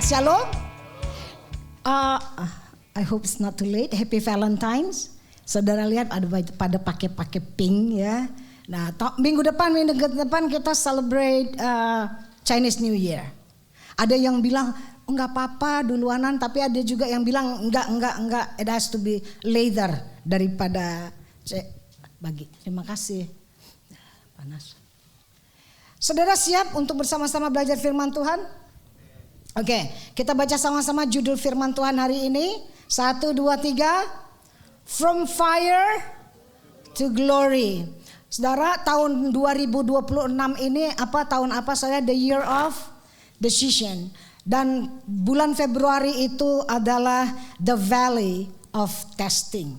Shalom. I hope it's not too late. Happy Valentine's. Saudara lihat ada pada pakai pink ya. Nah, minggu depan kita celebrate Chinese New Year. Ada yang bilang enggak apa-apa duluanan, tapi ada juga yang bilang enggak, it has to be later daripada bagi. Terima kasih. Panas. Saudara siap untuk bersama-sama belajar firman Tuhan? Oke, kita baca sama-sama judul firman Tuhan hari ini. 1, 2, 3. From fire to glory. Saudara, tahun 2026 ini tahun apa? Saya the year of decision. Dan bulan Februari itu adalah the valley of testing.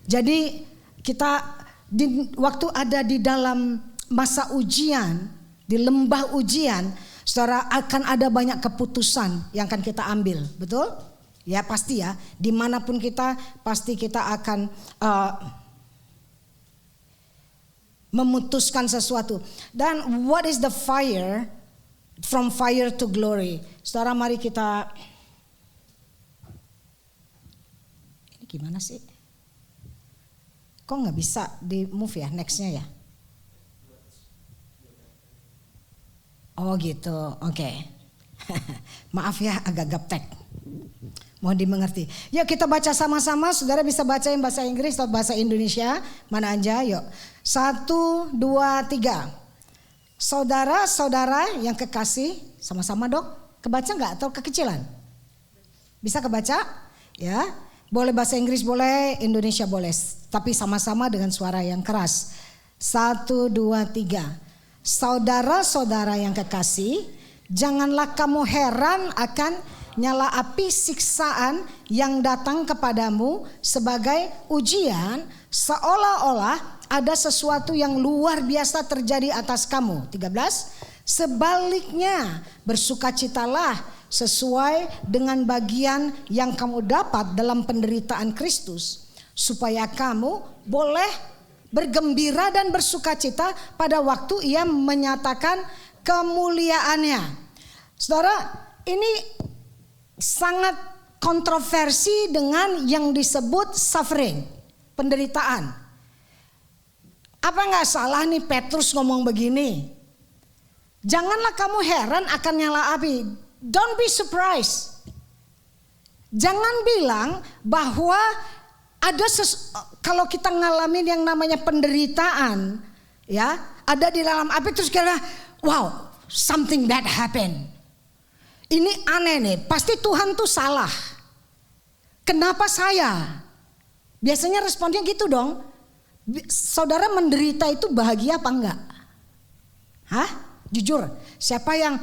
Jadi kita waktu ada di dalam masa ujian, di lembah ujian, saudara, akan ada banyak keputusan yang akan kita ambil, betul? Ya pasti ya, dimanapun kita pasti kita akan memutuskan sesuatu. Dan what is the fire? From fire to glory. Saudara, mari kita, ini gimana sih? Kok nggak bisa di move ya nextnya ya? Oh gitu, oke. Maaf ya agak gaptek. Mohon dimengerti. Yuk kita baca sama-sama. Saudara bisa baca yang bahasa Inggris atau bahasa Indonesia. Mana aja yuk. 1, 2, 3. Saudara-saudara yang kekasih. Sama-sama dok. Kebaca gak atau kekecilan? Bisa kebaca? Ya. Boleh bahasa Inggris boleh, Indonesia boleh. Tapi sama-sama dengan suara yang keras. 1, 2, 3. Saudara-saudara yang kekasih, janganlah kamu heran akan nyala api siksaan yang datang kepadamu sebagai ujian, seolah-olah ada sesuatu yang luar biasa terjadi atas kamu. 13. Sebaliknya bersukacitalah sesuai dengan bagian yang kamu dapat dalam penderitaan Kristus, supaya kamu boleh bergembira dan bersukacita pada waktu ia menyatakan kemuliaannya. Saudara, ini sangat kontroversi dengan yang disebut suffering, penderitaan. Apa gak salah nih Petrus ngomong begini? Janganlah kamu heran akan nyala api. Don't be surprised. Jangan bilang bahwa kalau kita ngalamin yang namanya penderitaan, ya, ada di dalam api terus kira, wow, something bad happen. Ini aneh nih, pasti Tuhan tuh salah. Kenapa saya? Biasanya responnya gitu dong. Saudara menderita itu bahagia apa enggak? Hah? Jujur, siapa yang,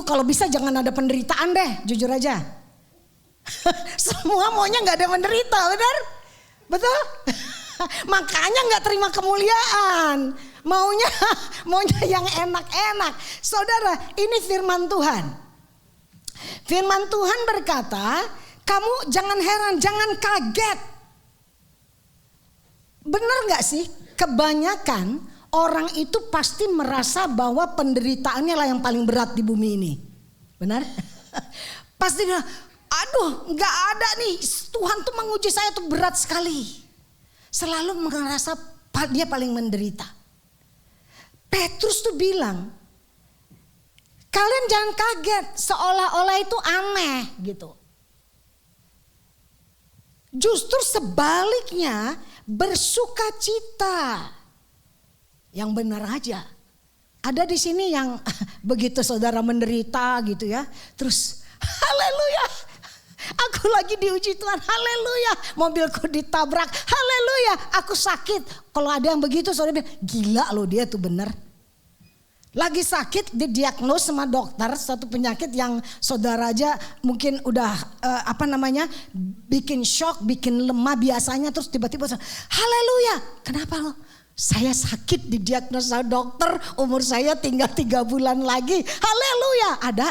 kalau bisa jangan ada penderitaan deh, jujur aja. Semua maunya nggak ada menderita, benar? Betul? Makanya nggak terima kemuliaan. Maunya yang enak-enak. Saudara, ini firman Tuhan. Firman Tuhan berkata, kamu jangan heran, jangan kaget. Benar nggak sih? Kebanyakan orang itu pasti merasa bahwa penderitaannya lah yang paling berat di bumi ini. Benar? Pasti bilang, aduh gak ada nih, Tuhan tuh menguji saya tuh berat sekali. Selalu merasa dia paling menderita. Petrus tuh bilang, kalian jangan kaget, seolah-olah itu aneh gitu. Justru sebaliknya, bersukacita. Yang benar aja. Ada di sini yang begitu saudara menderita gitu ya, terus haleluya, aku lagi diuji Tuhan, haleluya, mobilku ditabrak, haleluya, aku sakit. Kalau ada yang begitu saudara bilang, gila loh dia tuh benar. Lagi sakit didiagnos sama dokter satu penyakit yang saudara aja mungkin udah bikin shock, bikin lemah biasanya, terus tiba-tiba haleluya, kenapa lo? Saya sakit didiagnosa dokter, umur saya tinggal 3 bulan lagi. Haleluya, ada?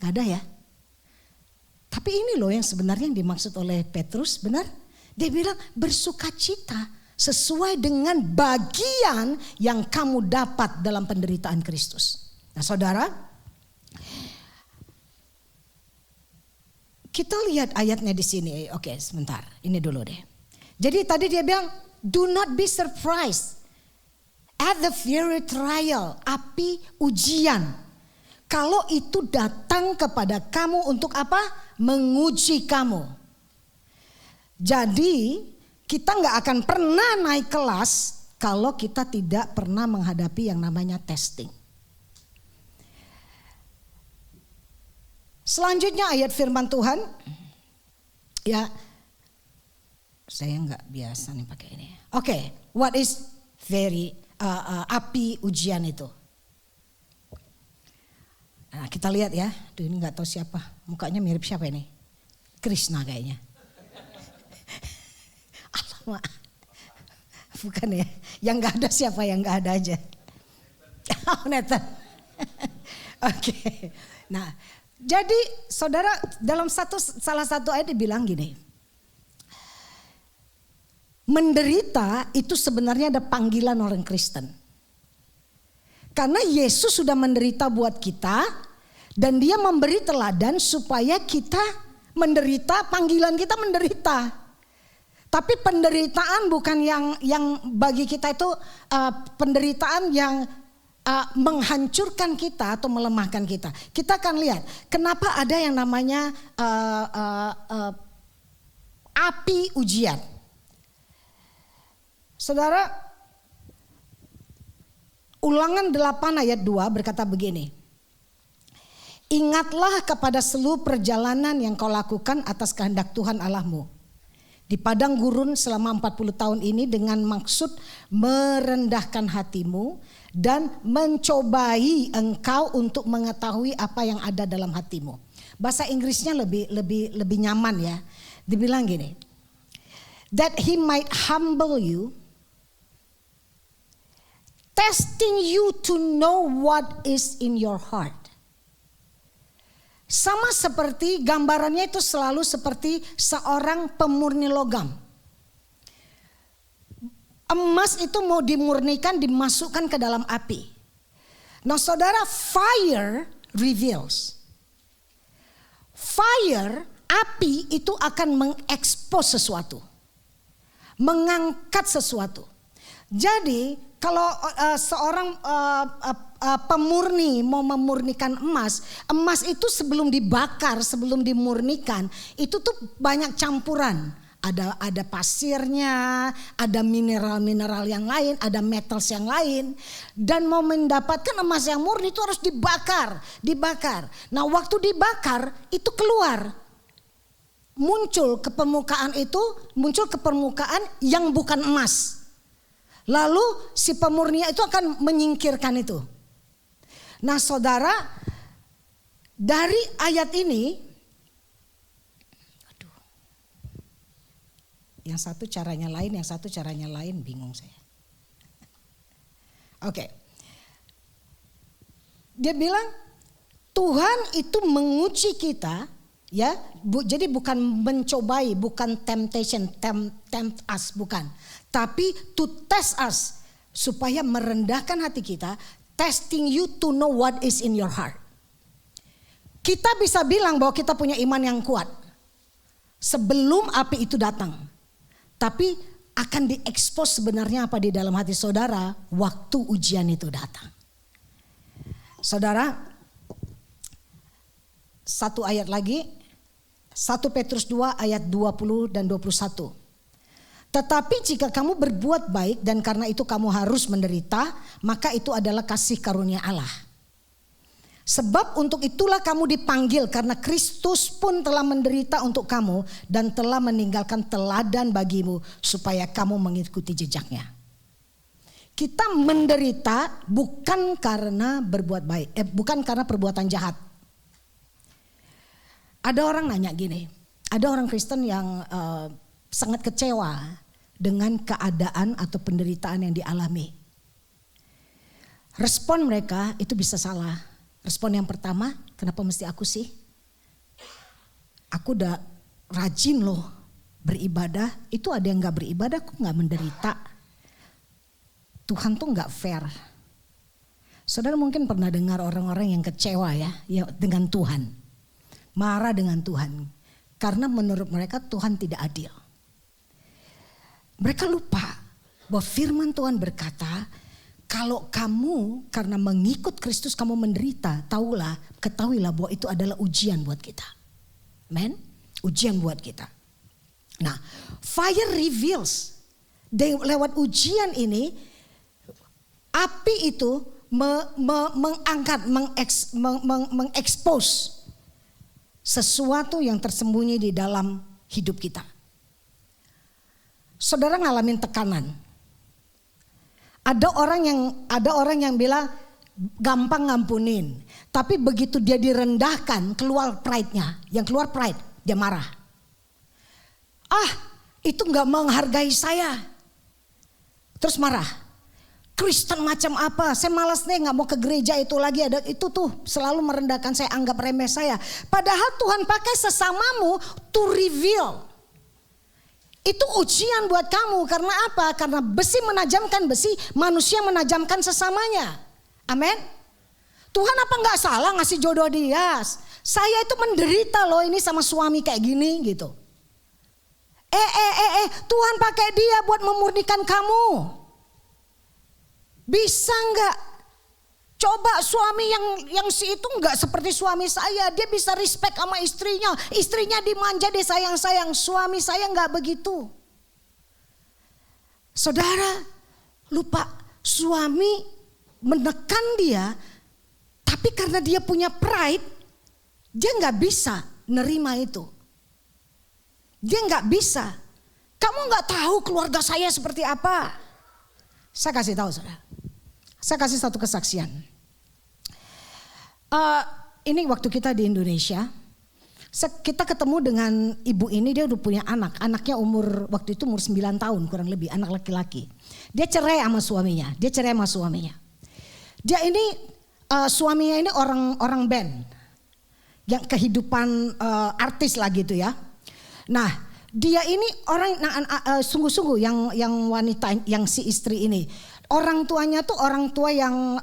Gak ada ya? Tapi ini loh yang sebenarnya yang dimaksud oleh Petrus, benar? Dia bilang bersukacita sesuai dengan bagian yang kamu dapat dalam penderitaan Kristus. Nah saudara, Kita lihat ayatnya di sini. Oke, sebentar. Ini dulu deh. Jadi tadi dia bilang, do not be surprised at the fiery trial, api ujian. Kalau itu datang kepada kamu untuk apa? Menguji kamu. Jadi kita nggak akan pernah naik kelas kalau kita tidak pernah menghadapi yang namanya testing. Selanjutnya ayat firman Tuhan, ya saya nggak biasa nih pakai ini. Oke, what is api ujian itu? Nah, kita lihat ya, duh ini nggak tahu siapa, mukanya mirip siapa ini? Krishna kayaknya. Alamak, bukan ya? Yang nggak ada siapa? Yang nggak ada aja. Oh, Nathan. Oke, nah. Jadi saudara dalam salah satu ayat dibilang gini. Menderita itu sebenarnya ada panggilan orang Kristen. Karena Yesus sudah menderita buat kita. Dan dia memberi teladan supaya kita menderita, panggilan kita menderita. Tapi penderitaan bukan yang bagi kita itu penderitaan yang menghancurkan kita atau melemahkan kita. Kita akan lihat kenapa ada yang namanya api ujian. Saudara, Ulangan 8 ayat 2 berkata begini. Ingatlah kepada seluruh perjalanan yang kau lakukan atas kehendak Tuhan Allahmu di padang gurun selama 40 tahun ini dengan maksud merendahkan hatimu dan mencobai engkau untuk mengetahui apa yang ada dalam hatimu. Bahasa Inggrisnya lebih nyaman ya. Dibilang gini. That he might humble you, testing you to know what is in your heart. Sama seperti gambarannya itu selalu seperti seorang pemurni logam. Emas itu mau dimurnikan, dimasukkan ke dalam api. Nah saudara, fire reveals. Fire, api itu akan mengekspos sesuatu. Mengangkat sesuatu. Jadi kalau seorang pemurni mau memurnikan emas, emas itu sebelum dibakar, sebelum dimurnikan, itu tuh banyak campuran. Ada pasirnya, ada mineral-mineral yang lain, ada metals yang lain. Dan mau mendapatkan emas yang murni itu harus dibakar. Nah waktu dibakar itu keluar. Muncul ke permukaan yang bukan emas. Lalu si pemurni itu akan menyingkirkan itu. Nah saudara, dari ayat ini, yang satu caranya lain, yang satu caranya lain, bingung saya. Oke. Dia bilang Tuhan itu menguji kita, ya. Jadi bukan mencobai, bukan temptation, tempt us, bukan. Tapi to test us supaya merendahkan hati kita, testing you to know what is in your heart. Kita bisa bilang bahwa kita punya iman yang kuat sebelum api itu datang. Tapi akan diekspos sebenarnya apa di dalam hati saudara waktu ujian itu datang. Saudara, satu ayat lagi, 1 Petrus 2 ayat 20 dan 21. Tetapi jika kamu berbuat baik dan karena itu kamu harus menderita, maka itu adalah kasih karunia Allah. Sebab untuk itulah kamu dipanggil, karena Kristus pun telah menderita untuk kamu dan telah meninggalkan teladan bagimu supaya kamu mengikuti jejaknya. Kita menderita bukan karena berbuat baik, bukan karena perbuatan jahat. Ada orang nanya gini, ada orang Kristen yang sangat kecewa dengan keadaan atau penderitaan yang dialami. Respon mereka itu bisa salah. Respon yang pertama, kenapa mesti aku sih? Aku udah rajin loh beribadah, itu ada yang gak beribadah kok gak menderita. Tuhan tuh gak fair. Saudara mungkin pernah dengar orang-orang yang kecewa ya dengan Tuhan. Marah dengan Tuhan. Karena menurut mereka Tuhan tidak adil. Mereka lupa bahwa firman Tuhan berkata, kalau kamu karena mengikut Kristus kamu menderita, ketahuilah bahwa itu adalah ujian buat kita. Amen? Ujian buat kita. Nah, fire reveals. Lewat ujian ini, api itu mengangkat, mengekspos sesuatu yang tersembunyi di dalam hidup kita. Saudara ngalamin tekanan. Ada orang yang bilang gampang ngampunin, tapi begitu dia direndahkan keluar pride-nya, yang keluar pride, dia marah. Itu nggak menghargai saya, terus marah. Kristen macam apa? Saya malas nih, nggak mau ke gereja itu lagi. Ada itu tuh selalu merendahkan saya, anggap remeh saya. Padahal Tuhan pakai sesamamu to reveal. Itu ujian buat kamu. Karena apa? Karena besi menajamkan besi, manusia menajamkan sesamanya. Amin. Tuhan apa nggak salah ngasih jodoh dia? Saya itu menderita loh ini sama suami kayak gini gitu. Tuhan pakai dia buat memurnikan kamu. Bisa nggak? Coba suami yang si itu nggak seperti suami saya. Dia bisa respect sama istrinya. Istrinya dimanja, dia sayang-sayang. Suami saya nggak begitu. Saudara lupa, suami menekan dia. Tapi karena dia punya pride, dia nggak bisa nerima itu. Dia nggak bisa. Kamu nggak tahu keluarga saya seperti apa. Saya kasih tahu saudara. Saya kasih satu kesaksian. Ini waktu kita di Indonesia, kita ketemu dengan ibu ini, dia udah punya anak. Anaknya waktu itu umur 9 tahun kurang lebih, anak laki-laki. Dia cerai sama suaminya. Dia ini suaminya ini orang band. Yang kehidupan artis lah gitu ya. Nah, dia ini orang sungguh-sungguh yang wanita, yang si istri ini. Orang tuanya tuh orang tua yang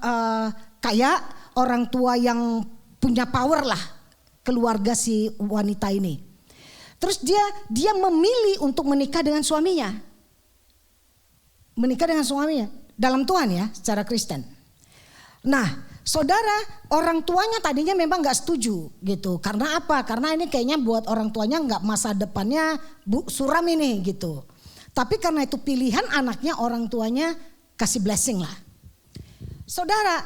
kaya, orang tua yang punya power lah, keluarga si wanita ini. Terus dia memilih untuk menikah dengan suaminya. Menikah dengan suaminya dalam Tuhan ya, secara Kristen. Nah, saudara, orang tuanya tadinya memang gak setuju gitu. Karena apa? Karena ini kayaknya buat orang tuanya gak, masa depannya suram ini gitu. Tapi karena itu pilihan anaknya, orang tuanya kasih blessing lah. Saudara,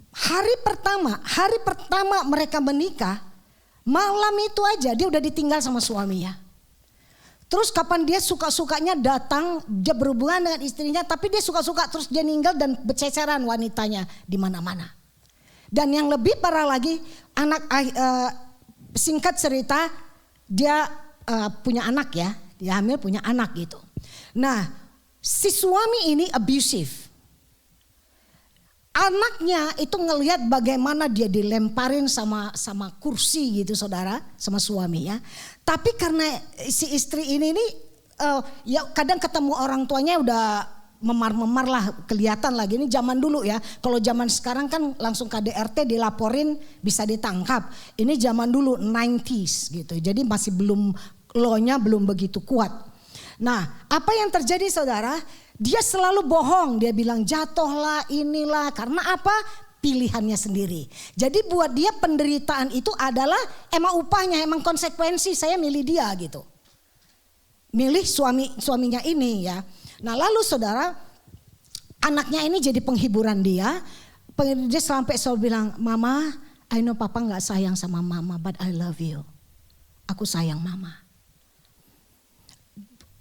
hari pertama mereka menikah, malam itu aja dia udah ditinggal sama suaminya. Terus kapan dia suka-sukanya datang, dia berhubungan dengan istrinya, tapi dia suka-suka terus dia ninggal dan berceceran wanitanya di mana-mana. Dan yang lebih parah lagi, singkat cerita, dia punya anak ya, dia hamil punya anak gitu. Nah, si suami ini abusive. Anaknya itu ngelihat bagaimana dia dilemparin sama kursi gitu saudara, sama suaminya. Tapi karena si istri ini ya kadang ketemu orang tuanya udah memar-memar lah, kelihatan lagi. Ini zaman dulu ya. Kalau zaman sekarang kan langsung KDRT dilaporin bisa ditangkap. Ini zaman dulu 90s gitu. Jadi masih law-nya belum begitu kuat. Nah, apa yang terjadi saudara? Dia selalu bohong. Dia bilang jatuhlah, inilah. Karena apa? Pilihannya sendiri. Jadi buat dia penderitaan itu adalah emang upahnya, emang konsekuensi. Saya milih dia gitu. Milih suaminya ini ya. Nah lalu saudara, anaknya ini jadi penghiburan dia. Dia sampai selalu bilang, Mama, I know Papa gak sayang sama Mama, but I love you. Aku sayang Mama.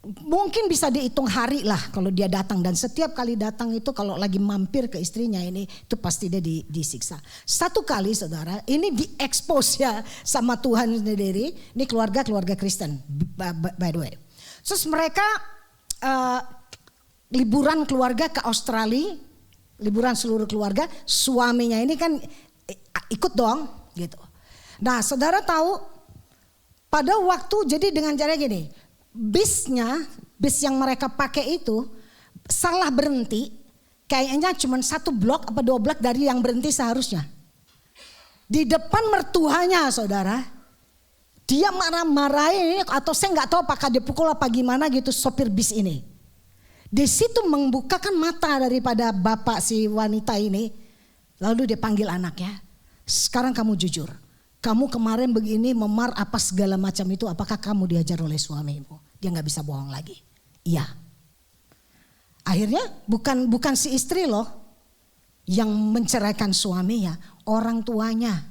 Mungkin bisa dihitung hari lah kalau dia datang, dan setiap kali datang itu kalau lagi mampir ke istrinya ini itu pasti dia disiksa. Satu kali saudara, ini diekspos ya sama Tuhan sendiri. Ini keluarga Kristen by the way. Terus mereka liburan keluarga ke Australia, liburan seluruh keluarga, suaminya ini kan ikut dong gitu. Nah saudara tahu pada waktu, jadi dengan cara gini, bis yang mereka pakai itu salah berhenti, kayaknya cuma 1 blok apa 2 blok dari yang berhenti seharusnya. Di depan mertuanya saudara, Dia marah-marahin atau saya nggak tahu apakah dia pukul apa gimana gitu sopir bis ini. Di situ membukakan mata daripada bapak si wanita ini. Lalu dia panggil anaknya. Sekarang kamu jujur. Kamu kemarin begini memar apa segala macam itu. Apakah kamu diajar oleh suamimu? Dia nggak bisa bohong lagi. Iya. Akhirnya bukan si istri loh yang menceraikan suaminya. Orang tuanya.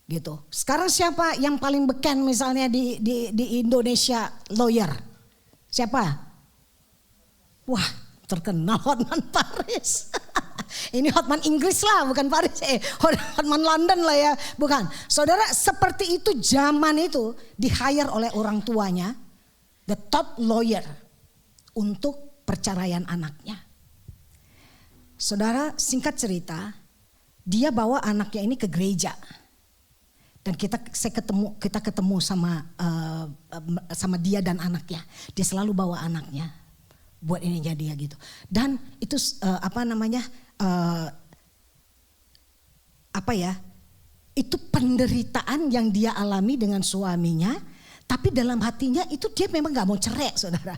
Gitu. Sekarang siapa yang paling beken misalnya di Indonesia lawyer? Siapa? Wah, terkenal Hotman Paris. Ini Hotman Inggris lah, bukan Paris. Hotman London lah ya, bukan. Saudara, seperti itu zaman itu di-hire oleh orang tuanya, the top lawyer untuk perceraian anaknya. Saudara, singkat cerita, dia bawa anaknya ini ke gereja. Dan kita ketemu sama dia dan anaknya. Dia selalu bawa anaknya buat ininya dia gitu. Dan itu itu penderitaan yang dia alami dengan suaminya. Tapi dalam hatinya itu dia memang gak mau cerai, saudara.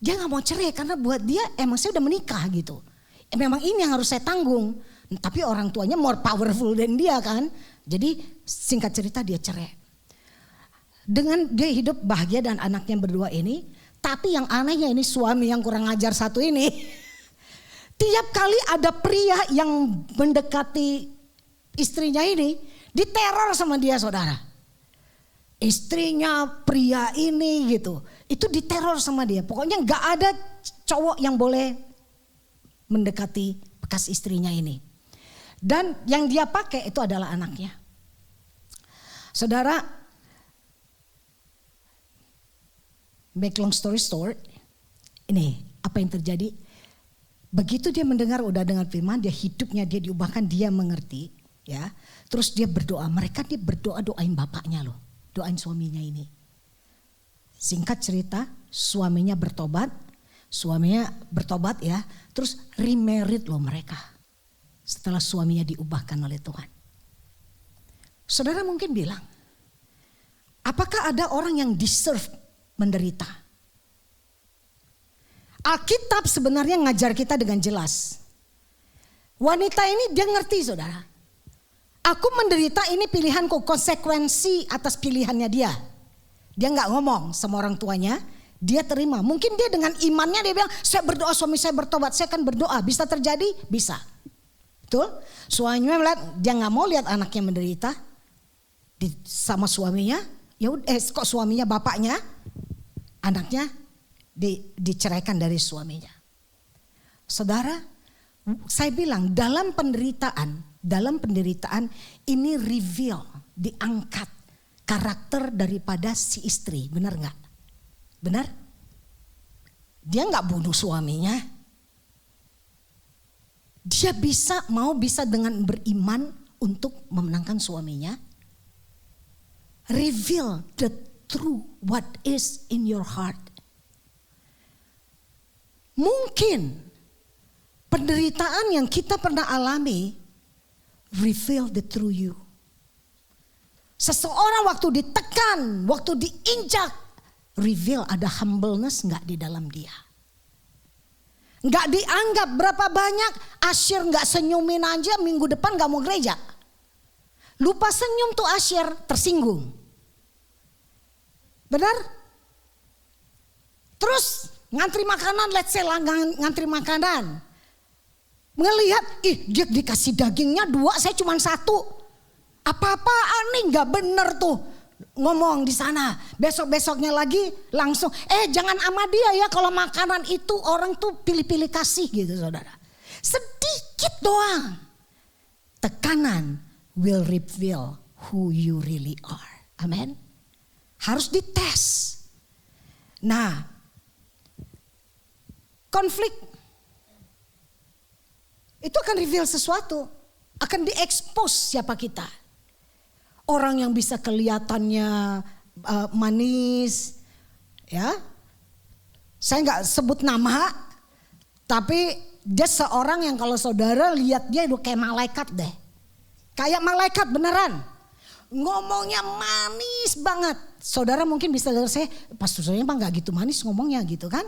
Dia gak mau cerai karena buat dia emang saya udah menikah gitu. Memang ini yang harus saya tanggung. Tapi orang tuanya more powerful than dia kan. Jadi singkat cerita dia cerai. Dengan dia hidup bahagia dan anaknya berdua ini. Tapi yang anehnya ini suami yang kurang ajar satu ini. Tiap kali ada pria yang mendekati istrinya ini. Diteror sama dia, saudara. Istrinya pria ini gitu. Itu diteror sama dia. Pokoknya gak ada cowok yang boleh mendekati bekas istrinya ini. Dan yang dia pakai itu adalah anaknya. Saudara, make long story short, ini apa yang terjadi? Begitu dia mendengar, udah dengar firman, dia hidupnya dia diubahkan, dia mengerti, ya. Terus dia berdoa, dia berdoa doain bapaknya loh, doain suaminya ini. Singkat cerita, suaminya bertobat ya, terus remarried loh mereka. Setelah suaminya diubahkan oleh Tuhan. Saudara mungkin bilang, apakah ada orang yang deserve menderita? Alkitab sebenarnya ngajar kita dengan jelas. Wanita ini dia ngerti, saudara. Aku menderita ini pilihanku, konsekuensi atas pilihannya dia. Dia gak ngomong sama orang tuanya, dia terima. Mungkin dia dengan imannya dia bilang, saya berdoa suami saya bertobat, saya akan berdoa. Bisa terjadi? Bisa. Betul? Suaminya melihat, dia gak mau lihat anaknya menderita sama suaminya. Kok suaminya bapaknya, anaknya diceraikan dari suaminya. Saudara, saya bilang dalam penderitaan ini reveal, diangkat karakter daripada si istri. Benar gak? Benar? Dia gak bunuh suaminya. Dia bisa dengan beriman untuk memenangkan suaminya. Reveal the true what is in your heart. Mungkin penderitaan yang kita pernah alami reveal the true you. Seseorang waktu ditekan, waktu diinjak, reveal ada humbleness gak di dalam dia. Gak dianggap berapa banyak Asyir gak senyumin aja minggu depan gak mau gereja. Lupa senyum tuh Asyir, tersinggung. Benar? Terus ngantri makanan, let's say ngantri makanan. Ngelihat, dia dikasih dagingnya 2, saya cuma 1. Apa-apaan nih gak bener tuh. Ngomong di sana, besok-besoknya lagi langsung jangan sama dia ya, kalau makanan itu orang tuh pilih-pilih kasih gitu, saudara. Sedikit doang tekanan will reveal who you really are. Amen. Harus dites. Nah, konflik itu akan reveal sesuatu, akan diekspos siapa kita. Orang yang bisa kelihatannya manis, ya. Saya nggak sebut nama, tapi dia seorang yang kalau saudara lihat dia itu kayak malaikat deh, kayak malaikat beneran. ngomongnya manis banget. Saudara mungkin bisa dengar saya, pastornya emang gak gitu manis ngomongnya gitu kan.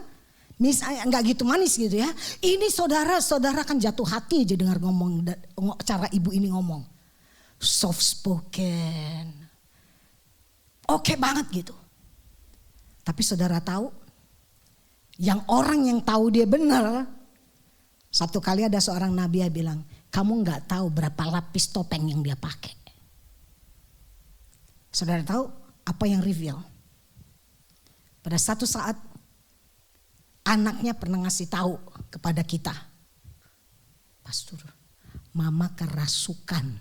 Gak gitu manis gitu ya. Ini saudara kan jatuh hati aja dengar ngomong, cara ibu ini ngomong. Soft spoken. Oke banget gitu. Tapi saudara tahu, orang yang tahu dia benar. Satu kali ada seorang nabi yang bilang, kamu gak tahu berapa lapis topeng yang dia pakai. Saudara tahu apa yang reveal? Pada satu saat anaknya pernah ngasih tahu kepada kita, pastor, mama kerasukan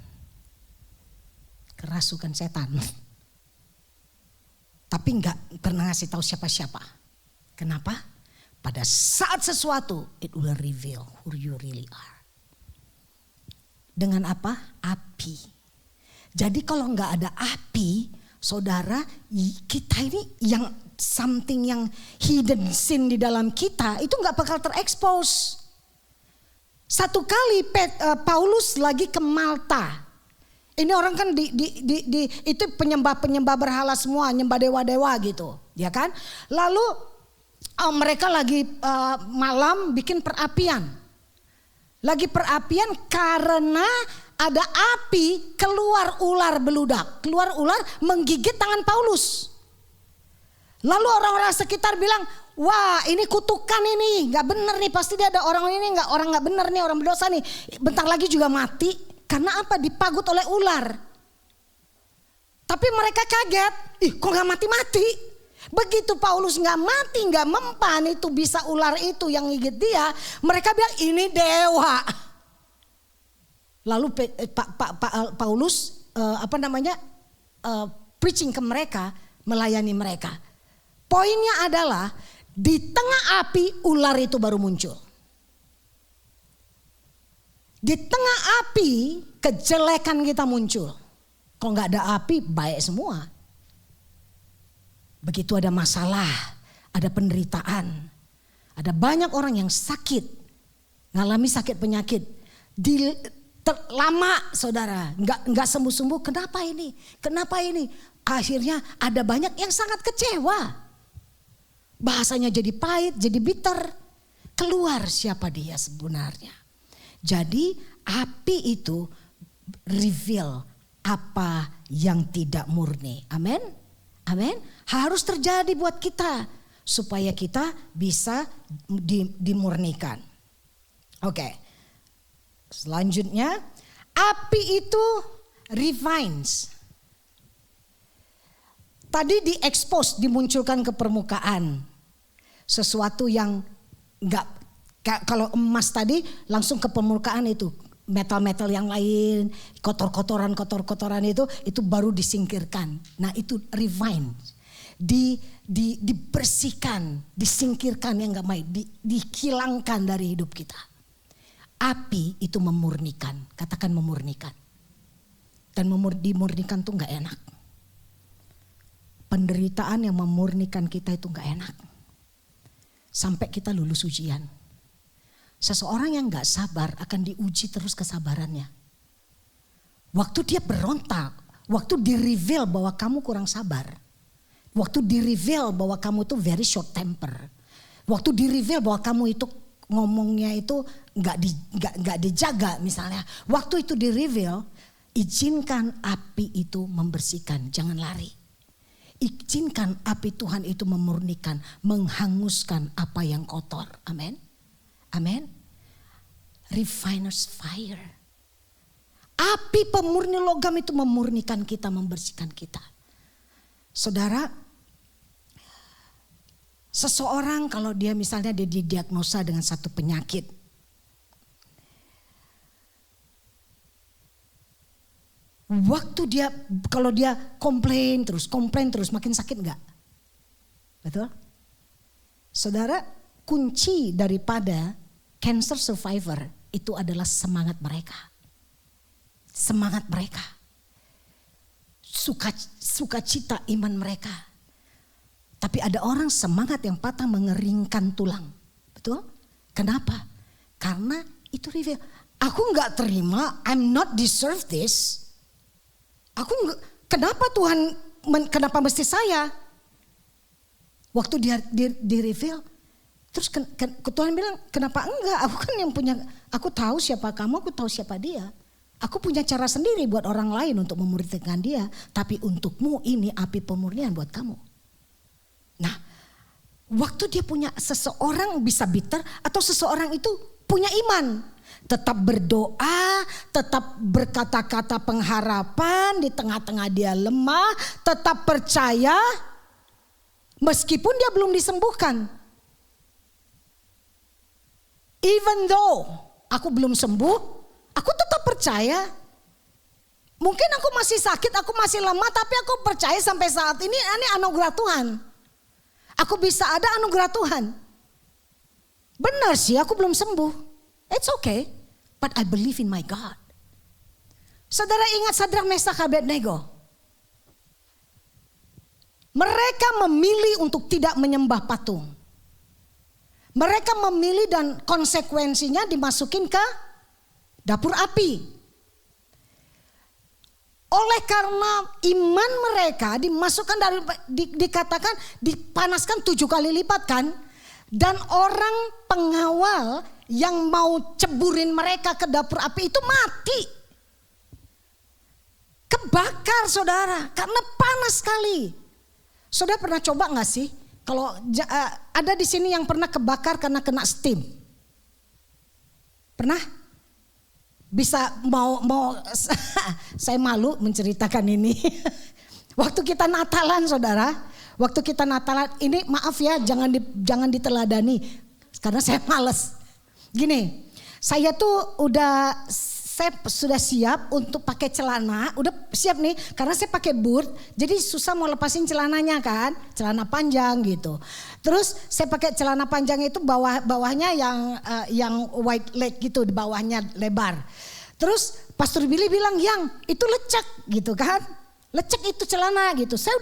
setan. Tapi nggak pernah ngasih tahu siapa-siapa. Kenapa? Pada saat sesuatu, it will reveal who you really are. Dengan apa? Api. Jadi kalau nggak ada api, saudara, kita ini yang something yang hidden sin di dalam kita itu nggak bakal terekspos. Satu kali Paulus lagi ke Malta. Ini orang kan itu penyembah berhala semua, nyembah dewa-dewa gitu, ya kan? Lalu mereka lagi malam bikin perapian. Lagi perapian karena ada api, keluar ular beludak, keluar ular menggigit tangan Paulus. Lalu orang-orang sekitar bilang, wah ini kutukan ini, nggak bener nih, pasti dia ada orang ini orang nggak bener nih, orang berdosa nih, bentar lagi juga mati. Karena apa? Dipagut oleh ular. Tapi mereka kaget, kok gak mati-mati? Begitu Paulus gak mati, gak mempan, itu bisa ular itu yang gigit dia. Mereka bilang ini dewa. Lalu Paulus preaching ke mereka, melayani mereka. Poinnya adalah di tengah api ular itu baru muncul. Di tengah api kejelekan kita muncul. Kalau gak ada api baik semua. Begitu ada masalah, ada penderitaan. Ada banyak orang yang sakit. Ngalami sakit penyakit. Lama saudara, gak sembuh-sembuh. Kenapa ini? Kenapa ini? Akhirnya ada banyak yang sangat kecewa. Bahasanya jadi pahit, jadi bitter. Keluar siapa dia sebenarnya. Jadi api itu reveal apa yang tidak murni. Amin. Amin. Harus terjadi buat kita supaya kita bisa dimurnikan. Oke. Selanjutnya, api itu refines. Tadi diekspos, dimunculkan ke permukaan. Sesuatu yang enggak, kalau emas tadi langsung ke permukaan itu. Metal-metal yang lain, kotoran itu baru disingkirkan. Nah itu refine, dibersihkan, disingkirkan yang enggak baik, dihilangkan dari hidup kita. Api itu memurnikan, katakan memurnikan. Dan dimurnikan tuh enggak enak. Penderitaan yang memurnikan kita itu enggak enak. Sampai kita lulus ujian. Seseorang yang gak sabar akan diuji terus kesabarannya. Waktu dia berontak, waktu di-reveal bahwa kamu kurang sabar. Waktu di-reveal bahwa kamu itu very short temper. Waktu di-reveal bahwa kamu itu ngomongnya itu gak dijaga misalnya. Waktu itu di-reveal, izinkan api itu membersihkan, jangan lari. Izinkan api Tuhan itu memurnikan, menghanguskan apa yang kotor. Amin. Amin. Refiner's fire. Api pemurni logam itu memurnikan kita, membersihkan kita. Saudara, seseorang kalau dia misalnya dia didiagnosa dengan satu penyakit. Waktu dia, kalau dia komplain terus makin sakit enggak? Betul? Saudara, kunci daripada cancer survivor itu adalah semangat mereka. Semangat mereka. Sukacita iman mereka. Tapi ada orang semangat yang patah mengeringkan tulang. Betul? Kenapa? Karena itu reveal. Aku gak terima, I'm not deserve this. kenapa Tuhan, kenapa mesti saya? Waktu dia di reveal, terus Tuhan bilang, kenapa enggak? Aku kan yang punya, aku tahu siapa kamu, aku tahu siapa dia. Aku punya cara sendiri buat orang lain untuk memurnikan dia. Tapi untukmu ini api pemurnian buat kamu. Nah, waktu dia punya seseorang bisa bitter atau seseorang itu punya iman. Tetap berdoa, tetap berkata-kata pengharapan di tengah-tengah dia lemah. Tetap percaya meskipun dia belum disembuhkan. Even though aku belum sembuh, aku tetap percaya. Mungkin aku masih sakit, aku masih lemah, tapi aku percaya sampai saat ini anugerah Tuhan. Aku bisa ada anugerah Tuhan. Benar sih, aku belum sembuh. It's okay, but I believe in my God. Saudara ingat Sadrak, Mesak, Abednego? Mereka memilih untuk tidak menyembah patung. Mereka memilih dan konsekuensinya dimasukin ke dapur api. Oleh karena iman mereka dimasukkan dari dikatakan dipanaskan 7 kali lipat kan. Dan orang pengawal yang mau ceburin mereka ke dapur api itu mati. Kebakar saudara karena panas sekali. Saudara pernah coba gak sih? Kalau ada di sini yang pernah kebakar karena kena steam? Pernah? Bisa mau saya malu menceritakan ini. Waktu kita Natalan saudara, waktu kita Natalan ini maaf ya jangan diteladani karena saya males. Gini, saya tuh saya sudah siap untuk pakai celana, udah siap nih karena saya pakai boot, jadi susah mau lepasin celananya kan, celana panjang gitu. Terus saya pakai celana panjang itu bawahnya yang white leg gitu, di bawahnya lebar. Terus Pastor Billy bilang, yang itu lecek gitu kan, lecek itu celana gitu. Saya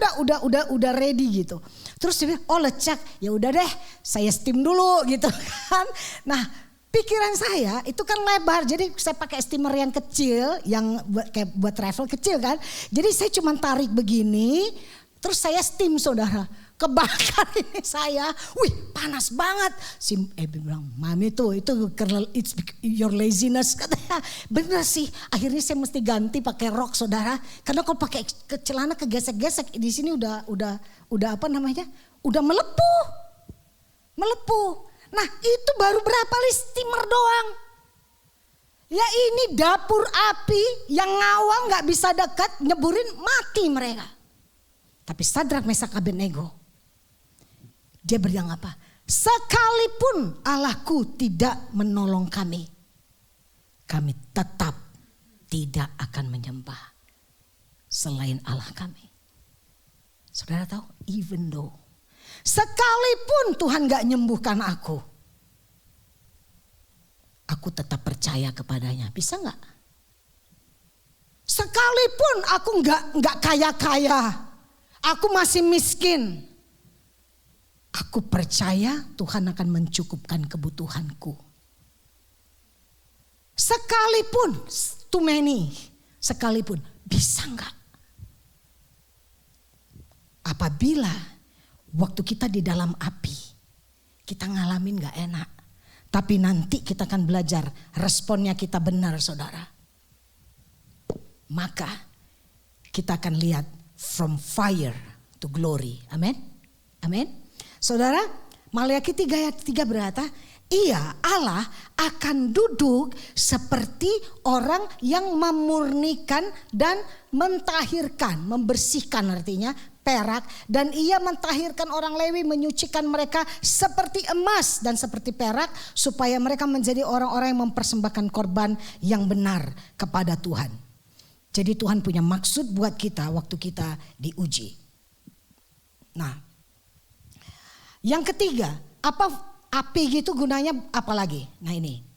udah ready gitu. Terus dia bilang, oh lecek, ya udah deh, saya steam dulu gitu kan. Nah, pikiran saya itu kan lebar, jadi saya pakai steamer yang kecil, yang buat travel kecil kan. Jadi saya cuma tarik begini, terus saya steam saudara. Kebakar ini saya, wih panas banget. Si bilang, mami tuh itu it's your laziness katanya. Bener sih, akhirnya saya mesti ganti pakai rok saudara. Karena kalau pakai celana kegesek-gesek di sini udah apa namanya? Udah melepuh. Nah itu baru berapa steamer doang. Ya ini dapur api yang ngawang gak bisa dekat, nyeburin mati mereka. Tapi Sadrak, Mesak, Abednego, dia bilang apa? Sekalipun Allahku tidak menolong kami, kami tetap tidak akan menyembah selain Allah kami. Saudara tahu, even though sekalipun Tuhan gak nyembuhkan aku tetap percaya kepadanya. Bisa gak? Sekalipun aku gak kaya-kaya, aku masih miskin, aku percaya Tuhan akan mencukupkan kebutuhanku. Sekalipun, too many, sekalipun, bisa gak? Apabila waktu kita di dalam api, kita ngalamin gak enak. Tapi nanti kita akan belajar responnya kita benar saudara. Maka kita akan lihat from fire to glory. Amin. Amin. Saudara, Maleakhi 3 ayat 3 berkata, ia Allah akan duduk seperti orang yang memurnikan dan mentahirkan, membersihkan artinya perak, dan ia mentahirkan orang Lewi, menyucikan mereka seperti emas dan seperti perak, supaya mereka menjadi orang-orang yang mempersembahkan korban yang benar kepada Tuhan. Jadi Tuhan punya maksud buat kita waktu kita diuji. Nah, yang ketiga, apa api gitu gunanya apa lagi? Nah ini.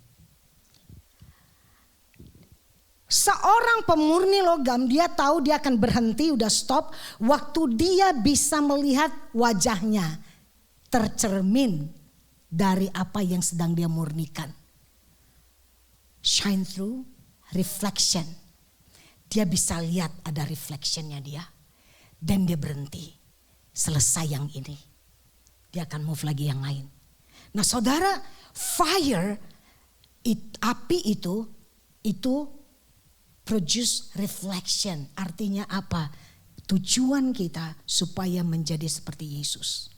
Seorang pemurni logam, dia tahu dia akan berhenti, udah stop, waktu dia bisa melihat wajahnya tercermin dari apa yang sedang dia murnikan. Shine through reflection. Dia bisa lihat ada reflectionnya dia. Dan dia berhenti. Selesai yang ini. Dia akan move lagi yang lain. Nah saudara, fire, api itu produce reflection. Artinya apa? Tujuan kita supaya menjadi seperti Yesus.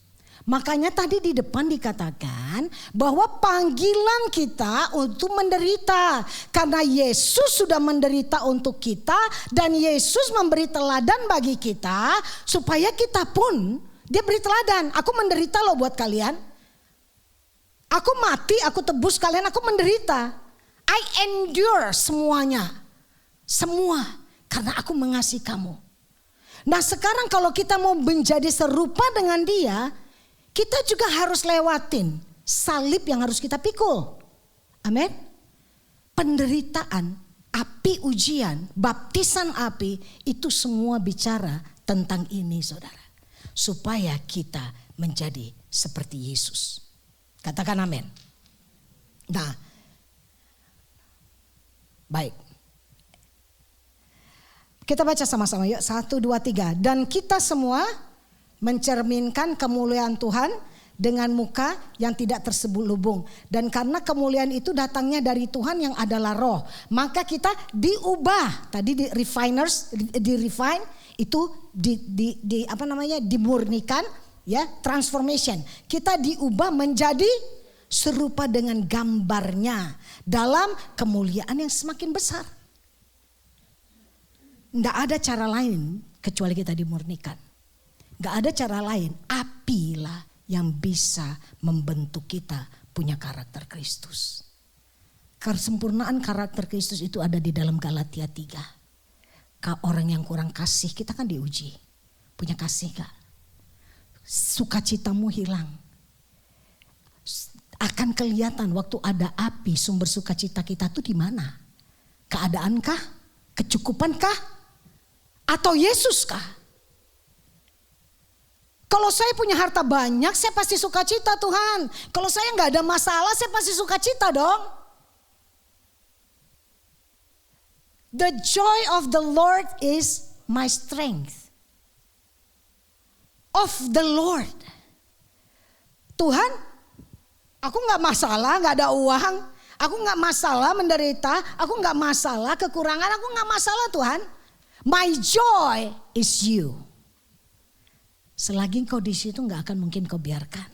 Makanya tadi di depan dikatakan bahwa panggilan kita untuk menderita. Karena Yesus sudah menderita untuk kita dan Yesus memberi teladan bagi kita supaya kita pun, dia beri teladan. Aku menderita loh buat kalian. Aku mati, aku tebus kalian, aku menderita. I endure semuanya. Semua karena aku mengasihi kamu. Nah sekarang kalau kita mau menjadi serupa dengan dia, kita juga harus lewatin salib yang harus kita pikul. Amin. Penderitaan, api ujian, baptisan api, itu semua bicara tentang ini saudara. Supaya kita menjadi seperti Yesus. Katakan amin. Nah, baik. Kita baca sama-sama yuk. 1, 2, 3. Dan kita semua mencerminkan kemuliaan Tuhan dengan muka yang tidak terselubung. Dan karena kemuliaan itu datangnya dari Tuhan yang adalah roh. Maka kita diubah. Tadi di refiners, di refine itu dimurnikan ya, transformation. Kita diubah menjadi serupa dengan gambarnya dalam kemuliaan yang semakin besar. Tidak ada cara lain kecuali kita dimurnikan. Gak ada cara lain, apilah yang bisa membentuk kita punya karakter Kristus. Kesempurnaan karakter Kristus itu ada di dalam Galatia 3. Orang yang kurang kasih, kita kan diuji. Punya kasih gak? Sukacitamu hilang. Akan kelihatan waktu ada api, sumber sukacita kita tuh di mana? Keadaankah? Kecukupankah? Atau Yesuskah? Kalau saya punya harta banyak, saya pasti sukacita Tuhan. Kalau saya nggak ada masalah, saya pasti sukacita dong. The joy of the Lord is my strength. Of the Lord. Tuhan, aku nggak masalah, nggak ada uang. Aku nggak masalah menderita. Aku nggak masalah kekurangan. Aku nggak masalah Tuhan. My joy is you. Selagi kau di situ nggak akan mungkin kau biarkan.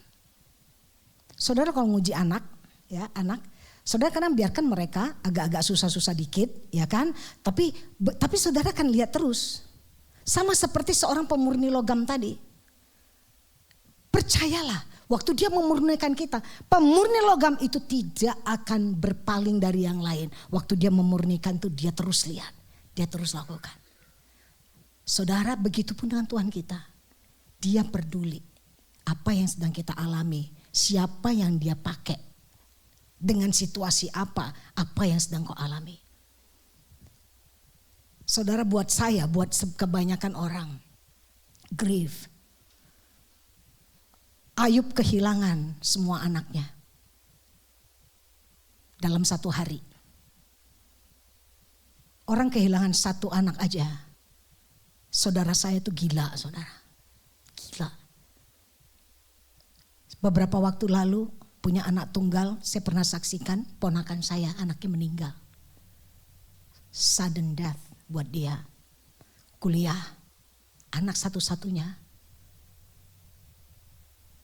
Saudara kalau nguji anak, ya anak, saudara kadang biarkan mereka agak-agak susah-susah dikit, ya kan? Tapi saudara akan lihat terus, sama seperti seorang pemurni logam tadi. Percayalah, waktu dia memurnikan kita, pemurni logam itu tidak akan berpaling dari yang lain. Waktu dia memurnikan itu dia terus lihat, dia terus lakukan. Saudara, begitupun dengan Tuhan kita. Dia peduli apa yang sedang kita alami, siapa yang dia pakai, dengan situasi apa yang sedang kau alami. Saudara, buat saya, buat kebanyakan orang, grief. Ayub kehilangan semua anaknya dalam satu hari. Orang kehilangan satu anak aja. Saudara saya itu gila, saudara. Gila. Beberapa waktu lalu punya anak tunggal, saya pernah saksikan ponakan saya anaknya meninggal. Sudden death buat dia. Kuliah, anak satu-satunya.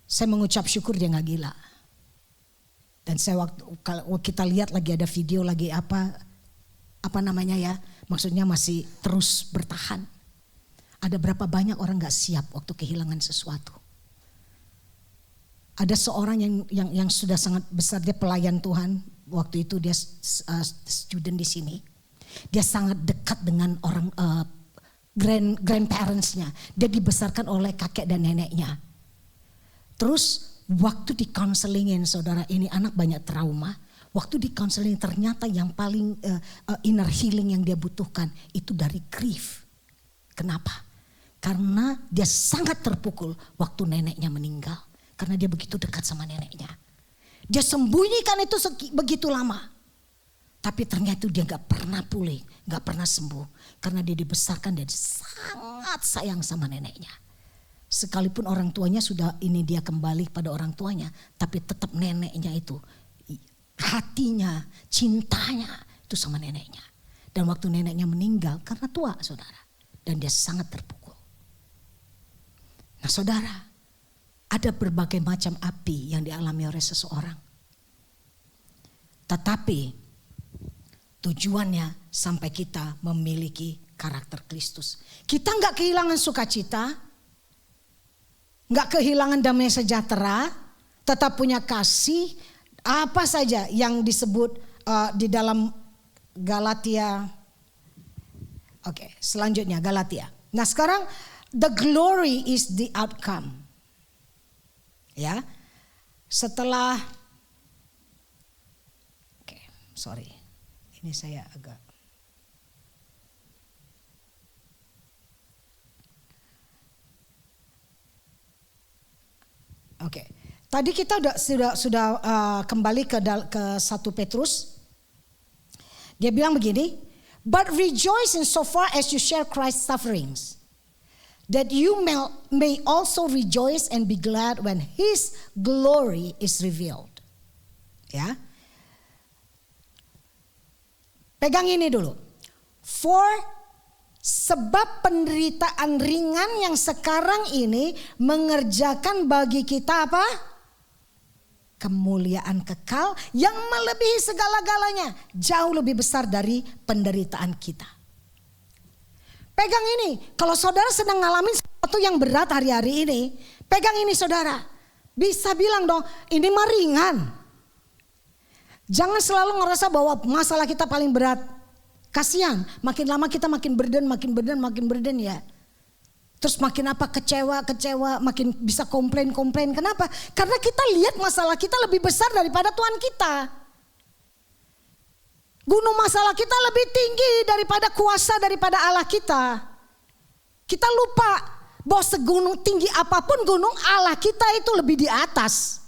Saya mengucap syukur dia gak gila. Dan saya kalau kita lihat lagi ada video lagi apa namanya ya, maksudnya masih terus bertahan. Ada berapa banyak orang gak siap waktu kehilangan sesuatu. Ada seorang yang sudah sangat besar, dia pelayan Tuhan. Waktu itu dia student di sini. Dia sangat dekat dengan orang grandparents-nya. Dia dibesarkan oleh kakek dan neneknya. Terus waktu di counselingin, saudara, ini anak banyak trauma. Waktu di counseling ternyata yang paling inner healing yang dia butuhkan itu dari grief. Kenapa? Karena dia sangat terpukul waktu neneknya meninggal. Karena dia begitu dekat sama neneknya. Dia sembunyikan itu begitu lama. Tapi ternyata dia gak pernah pulih, gak pernah sembuh. Karena dia dibesarkan dan sangat sayang sama neneknya. Sekalipun orang tuanya sudah dia kembali pada orang tuanya. Tapi tetap neneknya itu, hatinya, cintanya itu sama neneknya. Dan waktu neneknya meninggal karena tua saudara. Dan dia sangat terpukul. Nah saudara, ada berbagai macam api yang dialami oleh seseorang. Tetapi tujuannya sampai kita memiliki karakter Kristus. Kita gak kehilangan sukacita, gak kehilangan damai sejahtera, tetap punya kasih, apa saja yang disebut di dalam Galatia. Oke, selanjutnya Galatia. Nah sekarang the glory is the outcome. Ya, setelah, sorry, ini saya agak. Oke, tadi kita sudah kembali ke 1 Petrus. Dia bilang begini, but rejoice in so far as you share Christ's sufferings, that you may also rejoice and be glad when His glory is revealed. Ya. Pegang ini dulu. For sebab penderitaan ringan yang sekarang ini mengerjakan bagi kita apa? Kemuliaan kekal yang melebihi segala-galanya. Jauh lebih besar dari penderitaan kita. Pegang ini. Kalau saudara sedang ngalamin sesuatu yang berat hari-hari ini. Pegang ini saudara. Bisa bilang dong, ini mah ringan. Jangan selalu ngerasa bahwa masalah kita paling berat. Kasihan, makin lama kita makin burden ya. Terus makin kecewa, makin bisa komplain. Kenapa? Karena kita lihat masalah kita lebih besar daripada Tuhan kita. Gunung masalah kita lebih tinggi daripada kuasa daripada Allah kita. Kita lupa bahwa segunung tinggi apapun gunung, Allah kita itu lebih di atas.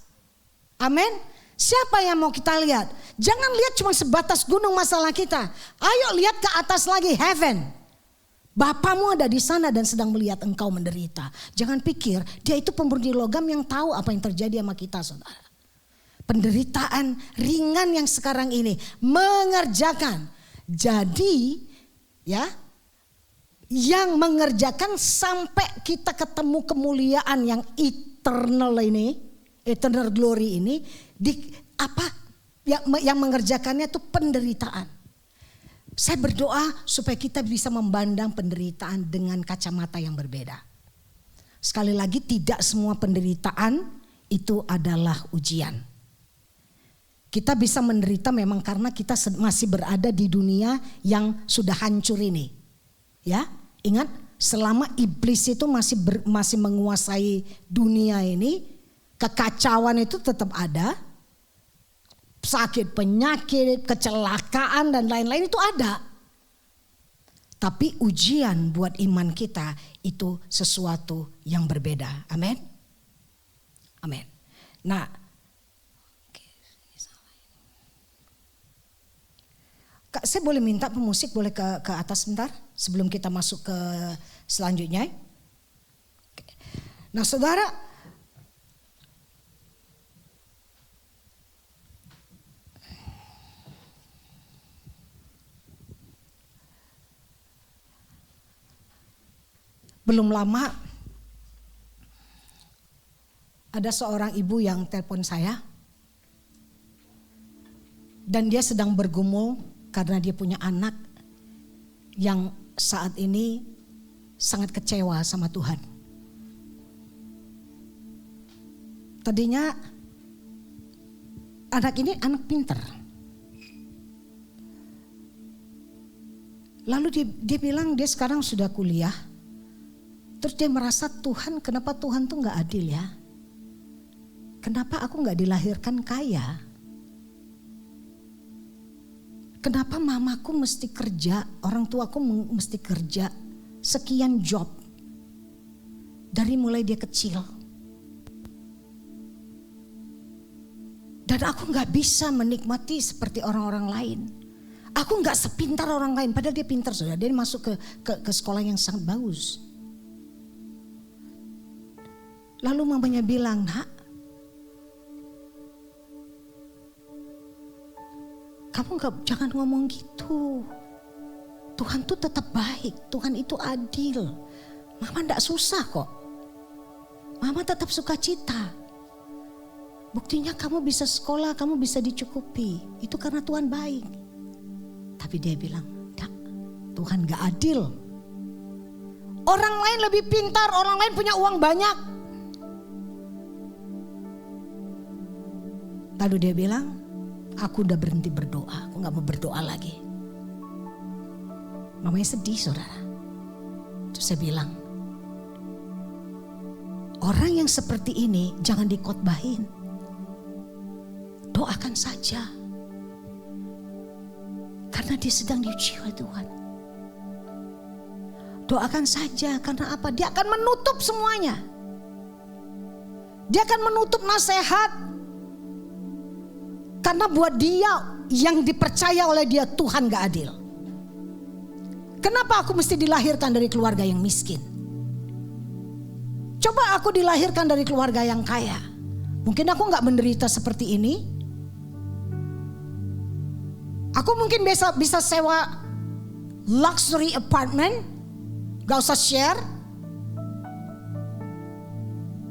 Amin. Siapa yang mau kita lihat? Jangan lihat cuma sebatas gunung masalah kita. Ayo lihat ke atas lagi, heaven. Bapamu ada di sana dan sedang melihat engkau menderita. Jangan pikir dia itu pemurni logam yang tahu apa yang terjadi sama kita saudara. Penderitaan ringan yang sekarang ini mengerjakan. Jadi ya, yang mengerjakan sampai kita ketemu kemuliaan yang eternal ini. Eternal glory ini yang mengerjakannya itu penderitaan. Saya berdoa supaya kita bisa memandang penderitaan dengan kacamata yang berbeda. Sekali lagi, tidak semua penderitaan itu adalah ujian. Kita bisa menderita memang karena kita masih berada di dunia yang sudah hancur ini. Ya, ingat, selama iblis itu masih menguasai dunia ini, kekacauan itu tetap ada. Sakit, penyakit, kecelakaan dan lain-lain itu ada. Tapi ujian buat iman kita itu sesuatu yang berbeda. Amin. Amin. Nah, Kak, saya boleh minta pemusik boleh ke atas sebentar sebelum kita masuk ke selanjutnya. Nah, saudara, belum lama ada seorang ibu yang telepon saya dan dia sedang bergumul karena dia punya anak yang saat ini sangat kecewa sama Tuhan. Tadinya anak ini anak pinter. Lalu dia bilang dia sekarang sudah kuliah. Terus dia merasa Tuhan, kenapa Tuhan tuh gak adil ya? Kenapa aku gak dilahirkan kaya? Kenapa mamaku mesti kerja, orang tuaku mesti kerja sekian job dari mulai dia kecil. Dan aku gak bisa menikmati seperti orang-orang lain. Aku nggak sepintar orang lain, padahal dia pintar saudara. Dia masuk ke sekolah yang sangat bagus. Lalu mamanya bilang, nak, kamu jangan ngomong gitu. Tuhan tuh tetap baik, Tuhan itu adil. Mama nggak susah kok. Mama tetap sukacita. Buktinya kamu bisa sekolah, kamu bisa dicukupi. Itu karena Tuhan baik. Tapi dia bilang, enggak, Tuhan gak adil. Orang lain lebih pintar, orang lain punya uang banyak. Lalu dia bilang, aku udah berhenti berdoa, aku gak mau berdoa lagi. Mamanya sedih saudara. Terus saya bilang, orang yang seperti ini jangan dikotbahin. Doakan saja. Karena dia sedang diuji oleh Tuhan. Doakan saja, karena apa? Dia akan menutup semuanya. Dia akan menutup nasihat. Karena buat dia yang dipercaya oleh dia, Tuhan gak adil. Kenapa aku mesti dilahirkan dari keluarga yang miskin? Coba aku dilahirkan dari keluarga yang kaya. Mungkin aku gak menderita seperti ini. Aku mungkin bisa sewa luxury apartment, gak usah share.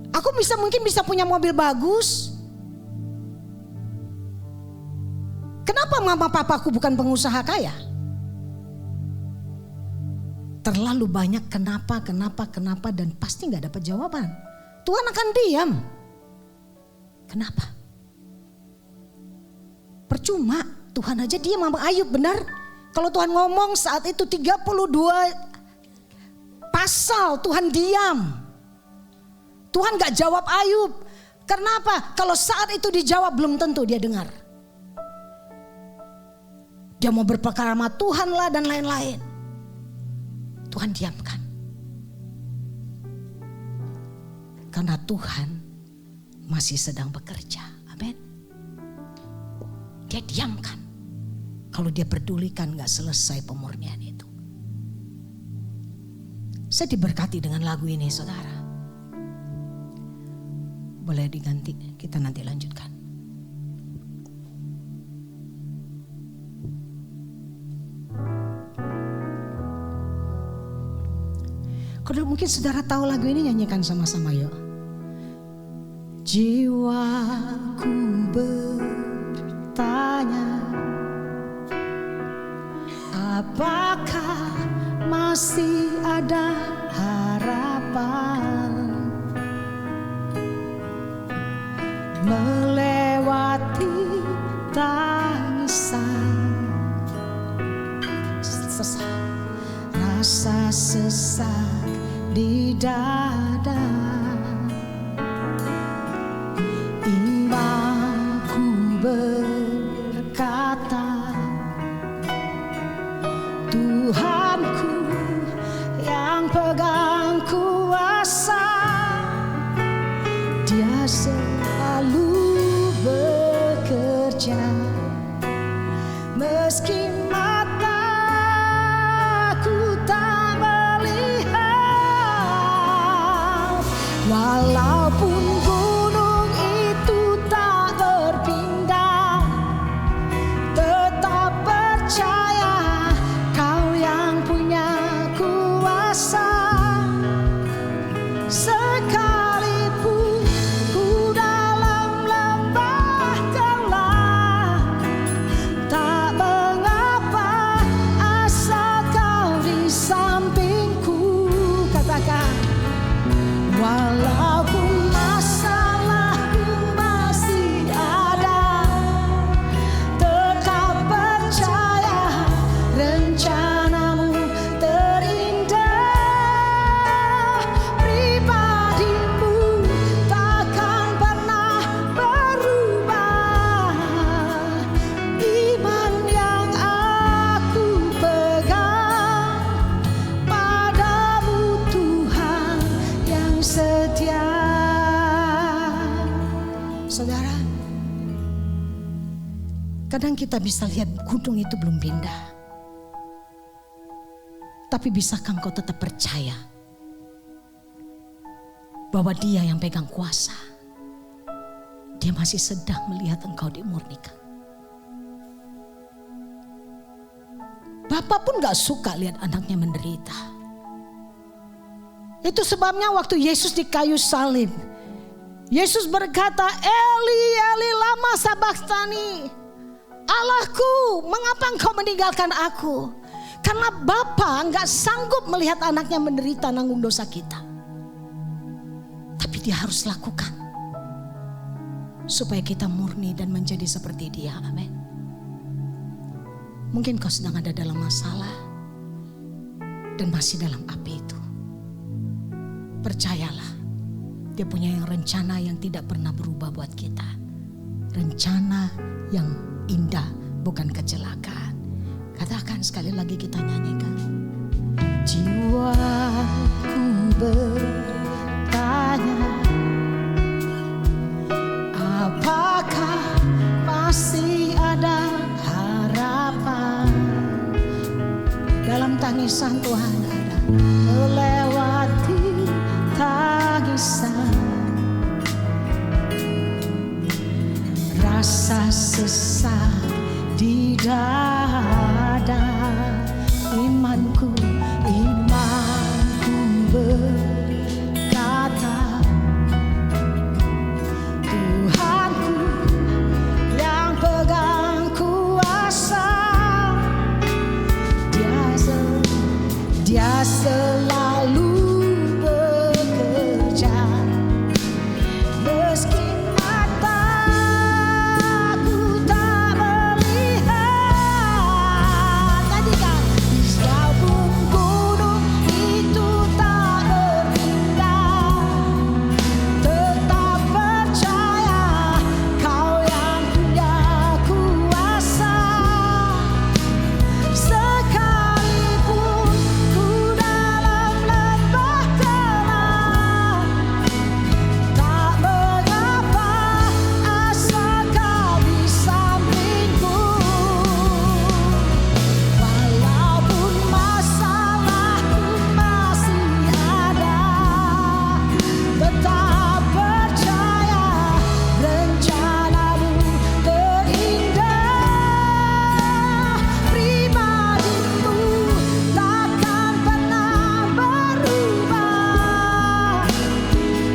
Aku mungkin bisa punya mobil bagus. Kenapa mama papaku bukan pengusaha kaya? Terlalu banyak kenapa dan pasti gak dapat jawaban. Tuhan akan diam. Kenapa? Percuma. Tuhan aja diam sama Ayub, benar? Kalau Tuhan ngomong saat itu 32 pasal Tuhan diam. Tuhan gak jawab Ayub. Kenapa? Kalau saat itu dijawab belum tentu dia dengar. Dia mau berperkara sama Tuhan lah dan lain-lain. Tuhan diamkan. Karena Tuhan masih sedang bekerja. Amin. Dia diamkan. Kalau dia pedulikan gak selesai pemurnian itu. Saya diberkati dengan lagu ini saudara. Boleh diganti, kita nanti lanjutkan. Kalau mungkin saudara tahu lagu ini, nyanyikan sama-sama yuk. Jiwaku bertanya, apakah masih ada harapan melewati tangisan, rasa sesak di dada, imanku berkata, Tuhanku yang pegang kuasa, Dia selalu bekerja meski mataku tak melihat. Walaupun gunung itu tak berpindah, tetap percaya Kau yang punya kuasa. Sekalipun ku dalam lembah gelap, tak mengapa asal Kau di sampingku. Katakan, walaupun masalahku masih ada, tetap percaya rencanamu terindah. Pribadimu takkan pernah berubah. Iman yang aku pegang padamu, Tuhan yang setia. Kadang kita bisa lihat gunung itu belum pindah. Tapi bisakah engkau tetap percaya bahwa Dia yang pegang kuasa, Dia masih sedang melihat engkau dimurnikan. Bapak pun gak suka lihat anaknya menderita. Itu sebabnya waktu Yesus di kayu salib, Yesus berkata, Eli, Eli, lama sabachthani. Allahku, mengapa engkau meninggalkan aku? Karena Bapa gak sanggup melihat anaknya menderita nanggung dosa kita. Tapi Dia harus lakukan supaya kita murni dan menjadi seperti Dia. Amin. Mungkin kau sedang ada dalam masalah dan masih dalam api itu. Percayalah, Dia punya rencana yang tidak pernah berubah buat kita. Rencana yang indah, bukan kecelakaan. Katakan sekali lagi, kita nyanyikan. Jiwaku bertanya, apakah masih ada harapan? Dalam tangisan Tuhan ada melewati tangisan, rasa sesak di dada. Imanku berkata, Tuhanku yang pegang kuasa, Dia selalu bekerja. Meski mataku tak melihat, tadi kan, sekalipun gunung itu tak berpindah, tetap percaya Kau yang punya kuasa. Sekalipun ku dalam lembah gelap, tak mengapa, asal Kau di sampingku. Walaupun masalahku masih ada, tetap percaya rencanamu terindah. Pribadimu takkan pernah berubah.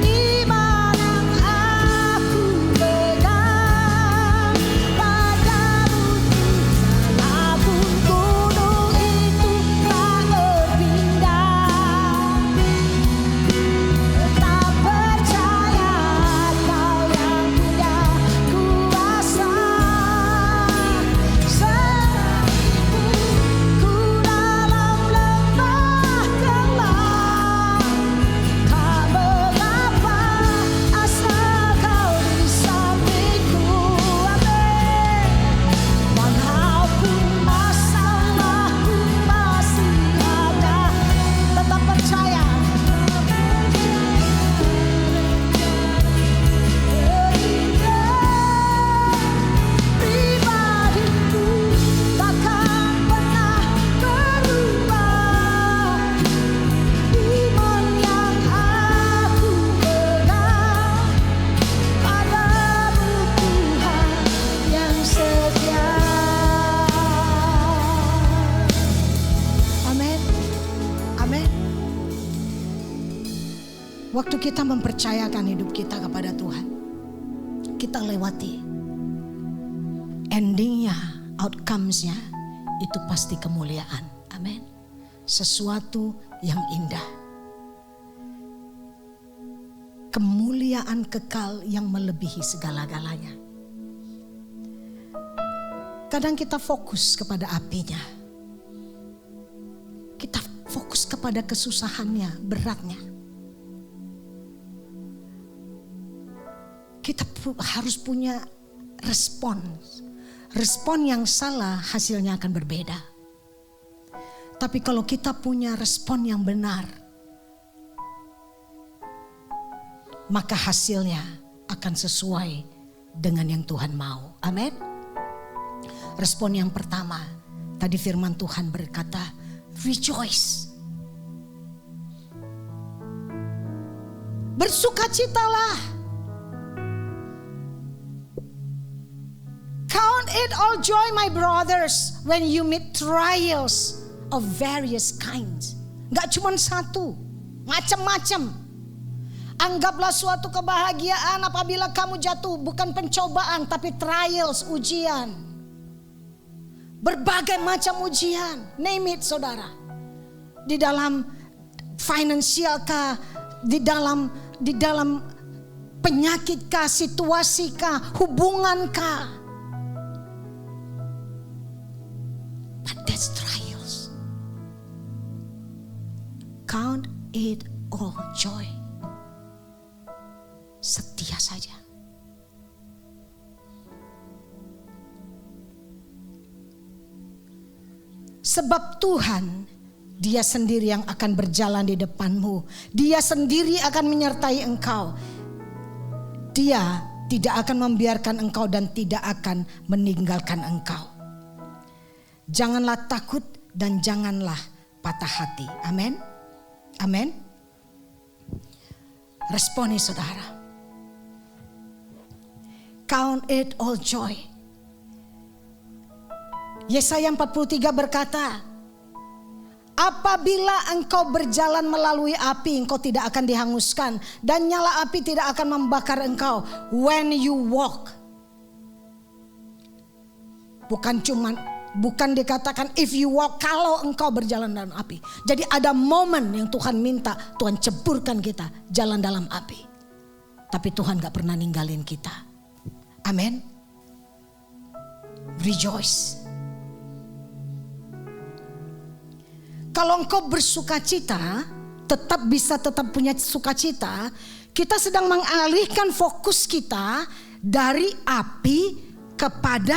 Iman yang aku pegang padamu, walaupun gunung itu tak berpindah, tetap percaya Kau yang punya kuasa. Sekalipun ku dalam lembah gelap, tak mengapa, asal Kau di sampingku. Amin. Walaupun masalahku masih ada, tetap percaya. Pribadiku takkan pernah berubah. Iman yang aku pegang padamu, Tuhan yang setia. Amin. Amin. Waktu kita mempercayakan hidup kita kepada Tuhan, kita lewati endingnya, outcomes-nya itu pasti kemuliaan. Amin. Sesuatu yang indah, kemuliaan kekal yang melebihi segala-galanya. Kadang kita fokus kepada apinya, kita fokus kepada kesusahannya, beratnya. Kita harus punya respon. Respon yang salah hasilnya akan berbeda. Tapi kalau kita punya respon yang benar, maka hasilnya akan sesuai dengan yang Tuhan mau. Amin. Respon yang pertama, tadi firman Tuhan berkata, rejoice. Bersukacitalah. Count it all joy, my brothers, when you meet trials of various kinds. Gak cuma satu, macam-macam. Anggaplah suatu kebahagiaan apabila kamu jatuh, bukan pencobaan tapi trials, ujian. Berbagai macam ujian, name it saudara. Di dalam finansial kah, di dalam penyakit kah, situasi kah, hubungan kah. But that's trials. Count it all joy. Setia saja. Sebab Tuhan, Dia sendiri yang akan berjalan di depanmu. Dia sendiri akan menyertai engkau. Dia tidak akan membiarkan engkau dan tidak akan meninggalkan engkau. Janganlah takut dan janganlah patah hati. Amin. Amin. Responi saudara. Count it all joy. Yesaya 43 berkata, apabila engkau berjalan melalui api, engkau tidak akan dihanguskan, dan nyala api tidak akan membakar engkau. When you walk, bukan dikatakan if you walk, kalau engkau berjalan dalam api. Jadi ada momen yang Tuhan minta, Tuhan ceburkan kita jalan dalam api. Tapi Tuhan gak pernah ninggalin kita. Amin. Rejoice. Kalau engkau bersukacita, tetap punya sukacita. Kita sedang mengalihkan fokus kita dari api kepada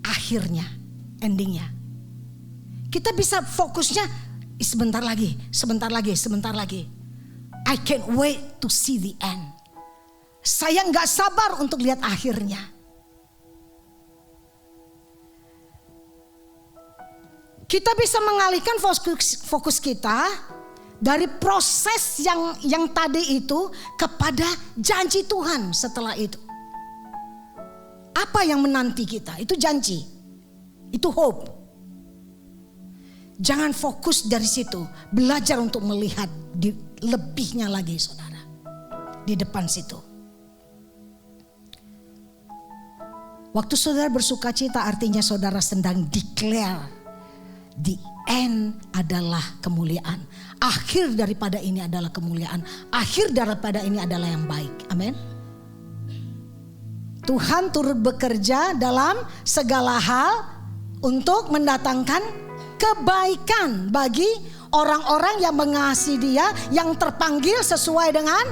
akhirnya, endingnya. Kita bisa fokusnya sebentar lagi. I can't wait to see the end. Saya gak sabar untuk lihat akhirnya. Kita bisa mengalihkan fokus kita dari proses yang tadi itu kepada janji Tuhan setelah itu. Apa yang menanti kita? Itu janji. Itu hope. Jangan fokus dari situ. Belajar untuk melihat lebihnya lagi saudara. Di depan situ. Waktu saudara bersukacita artinya saudara sedang declare the end adalah kemuliaan. Akhir daripada ini adalah kemuliaan. Akhir daripada ini adalah yang baik. Amin. Tuhan turut bekerja dalam segala hal untuk mendatangkan kebaikan bagi orang-orang yang mengasihi Dia, yang terpanggil sesuai dengan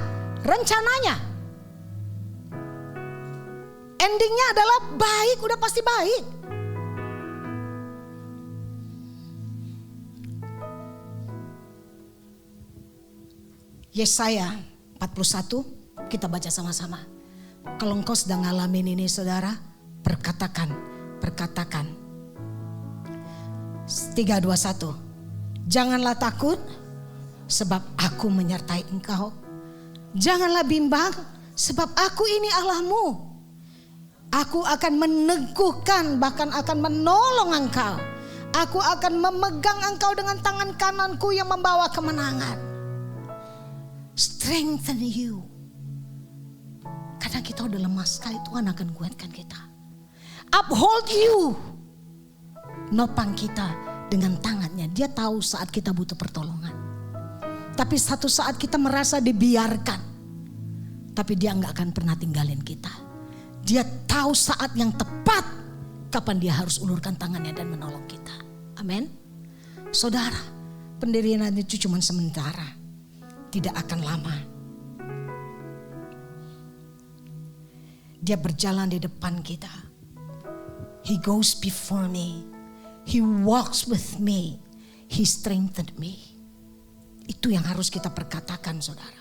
rencananya. Endingnya adalah baik, udah pasti baik. Yesaya 41, kita baca sama-sama. Kalau engkau sedang ngalamin ini saudara, perkatakan. 3:2:1. Janganlah takut, sebab aku menyertai engkau. Janganlah bimbang, sebab aku ini Allahmu. Aku akan meneguhkan, bahkan akan menolong engkau. Aku akan memegang engkau dengan tangan kananku yang membawa kemenangan. Strengthen you. Kadang kita udah lemah sekali, Tuhan akan kuatkan kita. Uphold you. Nopang kita dengan tangannya. Dia tahu saat kita butuh pertolongan. Tapi satu saat kita merasa dibiarkan. Tapi dia gak akan pernah tinggalin kita. Dia tahu saat yang tepat kapan dia harus ulurkan tangannya dan menolong kita. Amin. Saudara, penderian itu cuma sementara. Tidak akan lama. Dia berjalan di depan kita. He goes before me. He walks with me. He strengthened me. Itu yang harus kita perkatakan saudara.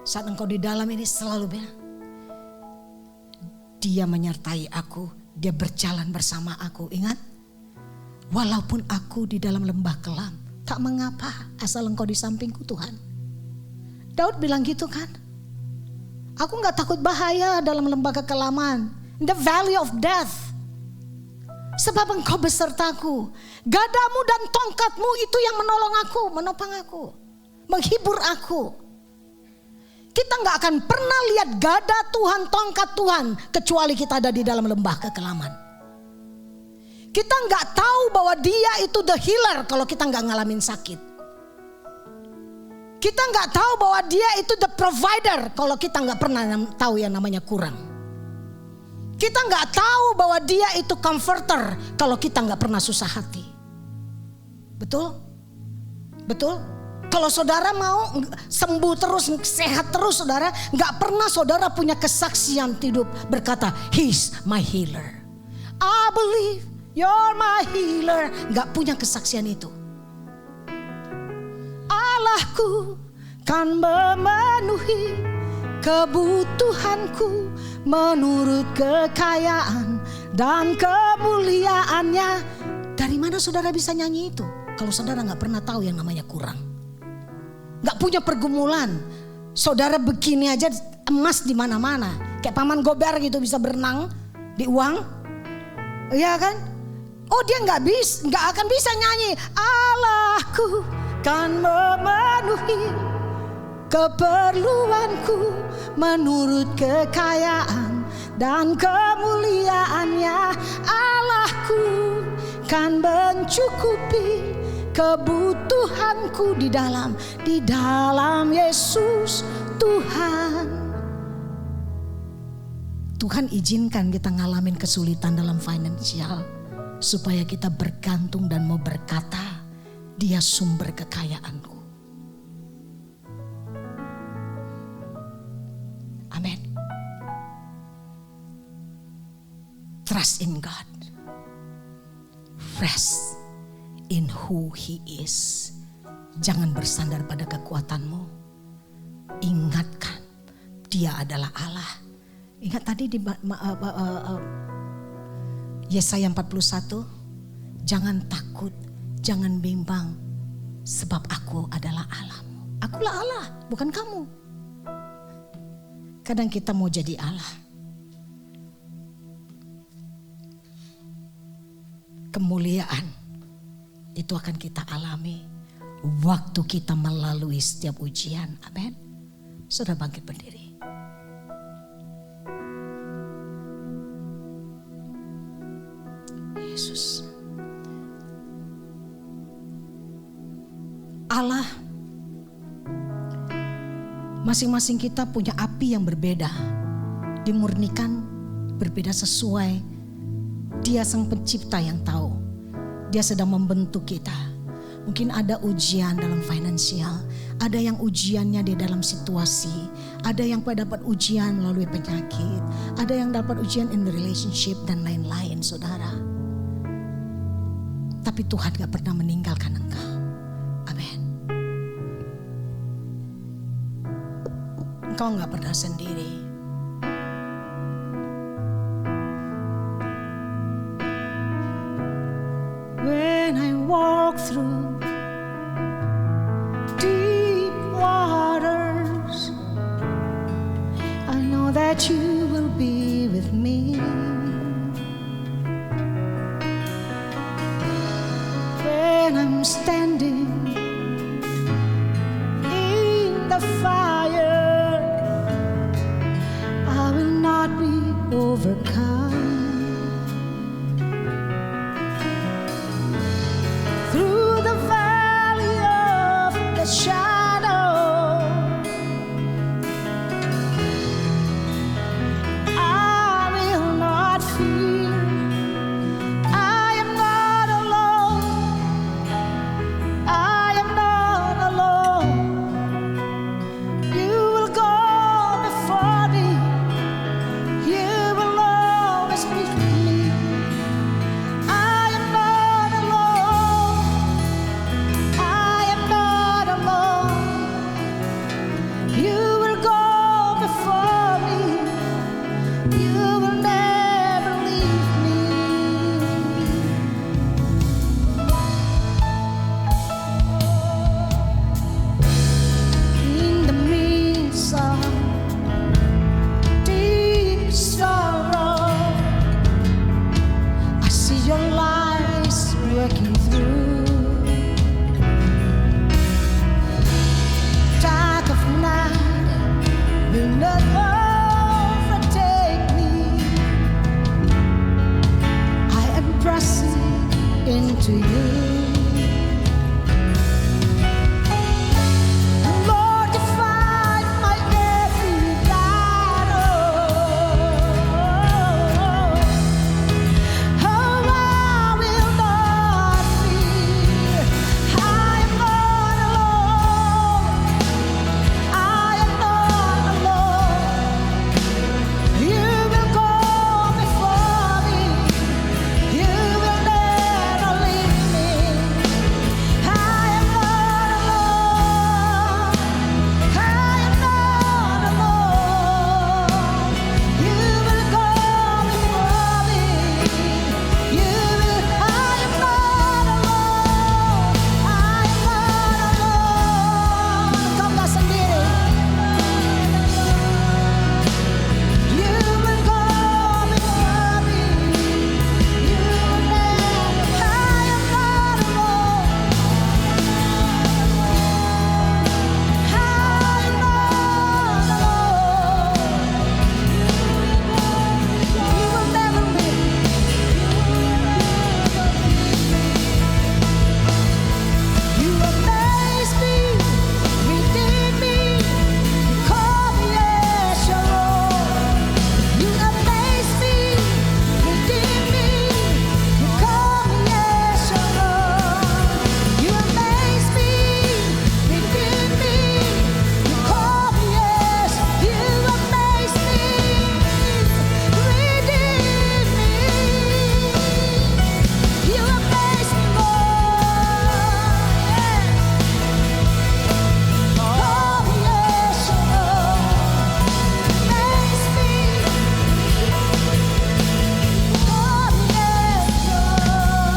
Saat engkau di dalam ini selalu bilang, Dia menyertai aku Dia berjalan bersama aku. Ingat, walaupun aku di dalam lembah kelam, tak mengapa asal Engkau di sampingku Tuhan. Daud bilang gitu kan. Aku gak takut bahaya dalam lembah kekelaman. The valley of death. Sebab Engkau besertaku. Gadamu dan tongkatmu itu yang menolong aku, menopang aku, menghibur aku. Kita gak akan pernah lihat gada Tuhan, tongkat Tuhan, kecuali kita ada di dalam lembah kekelaman. Kita gak tahu bahwa Dia itu the healer kalau kita gak ngalamin sakit. Kita gak tahu bahwa Dia itu the provider kalau kita gak pernah tahu yang namanya kurang. Kita gak tahu bahwa Dia itu comforter kalau kita gak pernah susah hati. Betul? Betul? Kalau saudara mau sembuh terus, sehat terus saudara, gak pernah saudara punya kesaksian hidup berkata, He's my healer. I believe you're my healer. Gak punya kesaksian itu. Allahku kan memenuhi kebutuhanku menurut kekayaan dan kemuliaannya. Dari mana saudara bisa nyanyi itu? Kalau saudara gak pernah tahu yang namanya kurang. Gak punya pergumulan. Saudara begini aja emas di mana-mana. Kayak paman Gober gitu bisa berenang di uang. Iya kan? Oh dia gak akan bisa nyanyi. Allahku kan memenuhi keperluanku menurut kekayaan dan kemuliaannya. Allahku kan mencukupi kebutuhanku di dalam Yesus Tuhan. Tuhan izinkan kita ngalamin kesulitan dalam finansial supaya kita bergantung dan mau berkata, Dia sumber kekayaanku. Amin. Trust in God. Rest in who He is. Jangan bersandar pada kekuatanmu. Ingatkan Dia adalah Allah. Ingat tadi di Yesaya 41. Jangan takut, jangan bimbang, sebab aku adalah Allahmu. Akulah Allah, bukan kamu. Kadang kita mau jadi Allah. Kemuliaan itu akan kita alami waktu kita melalui setiap ujian. Amin. Sudah bangkit berdiri. Yesus. Allah, masing-masing kita punya api yang berbeda. Dimurnikan berbeda sesuai Dia sang pencipta yang tahu. Dia sedang membentuk kita. Mungkin ada ujian dalam finansial, ada yang ujiannya di dalam situasi, ada yang dapat ujian melalui penyakit, ada yang dapat ujian in the relationship dan lain-lain saudara. Tapi Tuhan gak pernah meninggalkan engkau. Amin. Engkau gak pernah sendiri. When I walk through deep waters, I know that you will be with me. When I'm standing in the fire, I will not be overcome. Shadow, I will not fear. I am not alone. I see your lies breaking through. Dark of night will not overtake me. I am pressing into you. Lord, you fight my every battle. Oh, I will not fear. I am not alone. I am not alone. You will go before me. You will never leave me. I am not alone. I am not alone. You will go before me. You will. I am not alone. I am not alone. Kau nggak sendiri. You will go before me. You will never. I am not alone. I am not alone. You will never leave. You amaze me, redeem me, call me as your own. You amaze me, redeem me, call me as your own. You amaze me, redeem me, call me as. You amaze me, redeem me. You amaze me, Lord. Call me as your own. Amaze me. Call me as your own.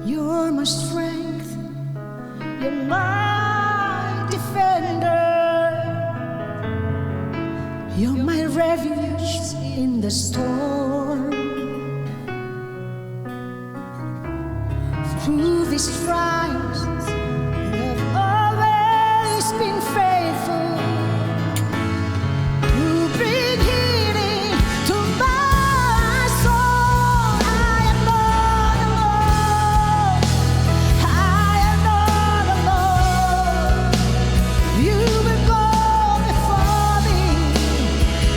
You're my strength. You're my defender. You're my refuge in the storm. Through these trials, you have always been faithful. You bring healing to my soul. I am not alone. I am not alone. You will go before me.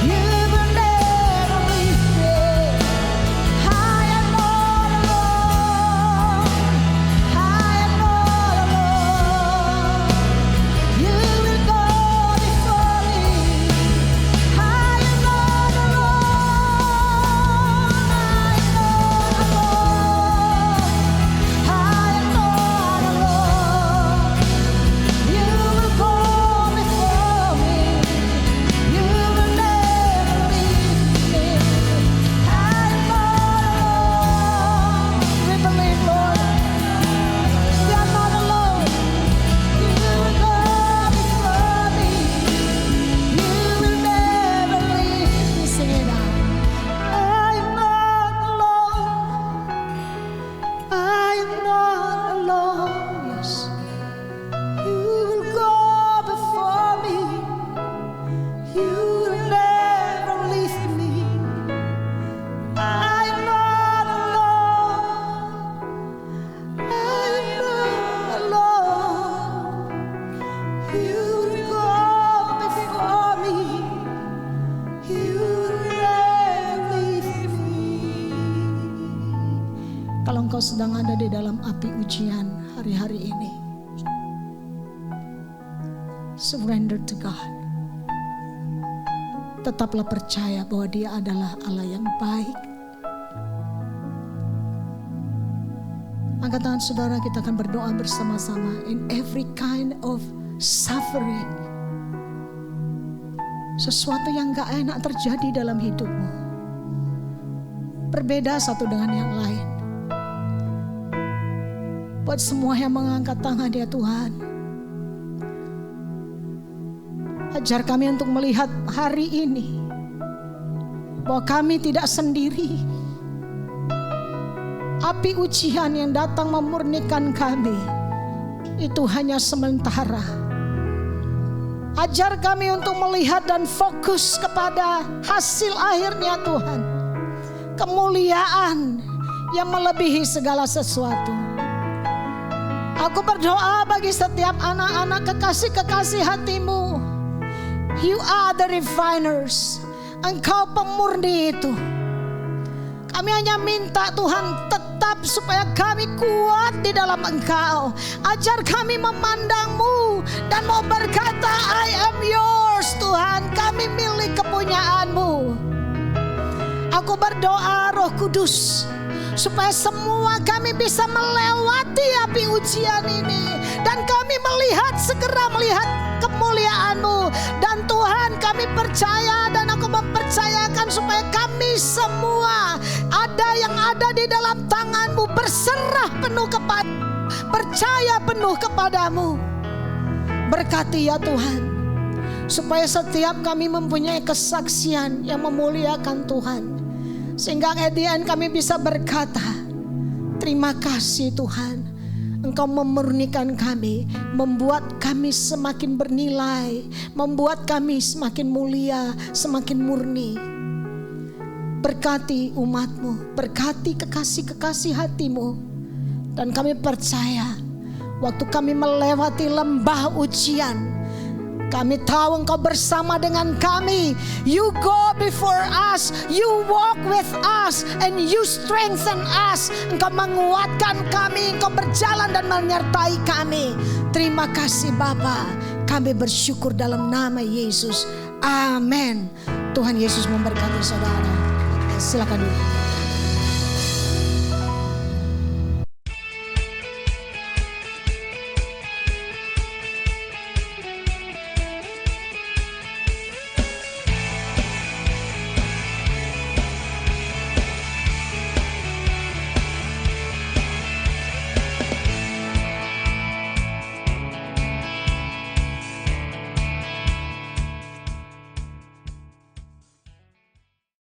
You will never leave me. I am not alone. I am not alone. You will go before me. I am not alone. I am not alone. You will go before me. You will never leave me. I am not alone. We believe, Lord, we are not alone. You will go before me. You will never leave me. Sing it out. I am not alone. I am not alone. Yes. You will go before me. You will never leave me. I am not alone. I am not alone. You will go before me. You will never leave me. Kalau engkau sedang ada di dalam api ujian hari-hari ini, surrender to God. Tetaplah percaya bahwa Dia adalah Allah yang baik. Angkat tangan saudara, kita akan berdoa bersama-sama. In every kind of suffering, sesuatu yang gak enak terjadi dalam hidupmu, berbeda satu dengan yang lain. Buat semua yang mengangkat tangan ya Tuhan, Ajar kami untuk melihat hari ini bahwa kami tidak sendiri. Api ujian yang datang memurnikan kami itu hanya sementara. Ajar kami untuk melihat dan fokus kepada hasil akhirnya Tuhan. Kemuliaan yang melebihi segala sesuatu. Aku berdoa bagi setiap anak-anak kekasih-kekasih hati-Mu. You are the refiners. Engkau pemurni itu. Kami hanya minta Tuhan tetap supaya kami kuat di dalam Engkau. Ajar kami memandang-Mu dan mau berkata, I am yours Tuhan. Kami milik kepunyaan-Mu. Aku berdoa Roh Kudus supaya semua kami bisa melewati api ujian ini. Dan kami segera melihat kemuliaan-Mu. Dan Tuhan kami percaya dan aku mempercayakan supaya kami semua yang ada di dalam tangan-Mu berserah penuh percaya penuh kepadamu. Berkati ya Tuhan, supaya setiap kami mempunyai kesaksian yang memuliakan Tuhan, sehingga at the end kami bisa berkata, terima kasih Tuhan, Engkau memurnikan kami, membuat kami semakin bernilai, membuat kami semakin mulia, semakin murni. Berkati umat-Mu, berkati kekasih-kekasih hati-Mu. Dan kami percaya waktu kami melewati lembah ujian, kami tahu Engkau bersama dengan kami. You go before us, you walk with us, and you strengthen us. Engkau menguatkan kami, Engkau berjalan dan menyertai kami. Terima kasih Bapa, kami bersyukur dalam nama Yesus. Amin. Tuhan Yesus memberkati saudara. Silakan duduk.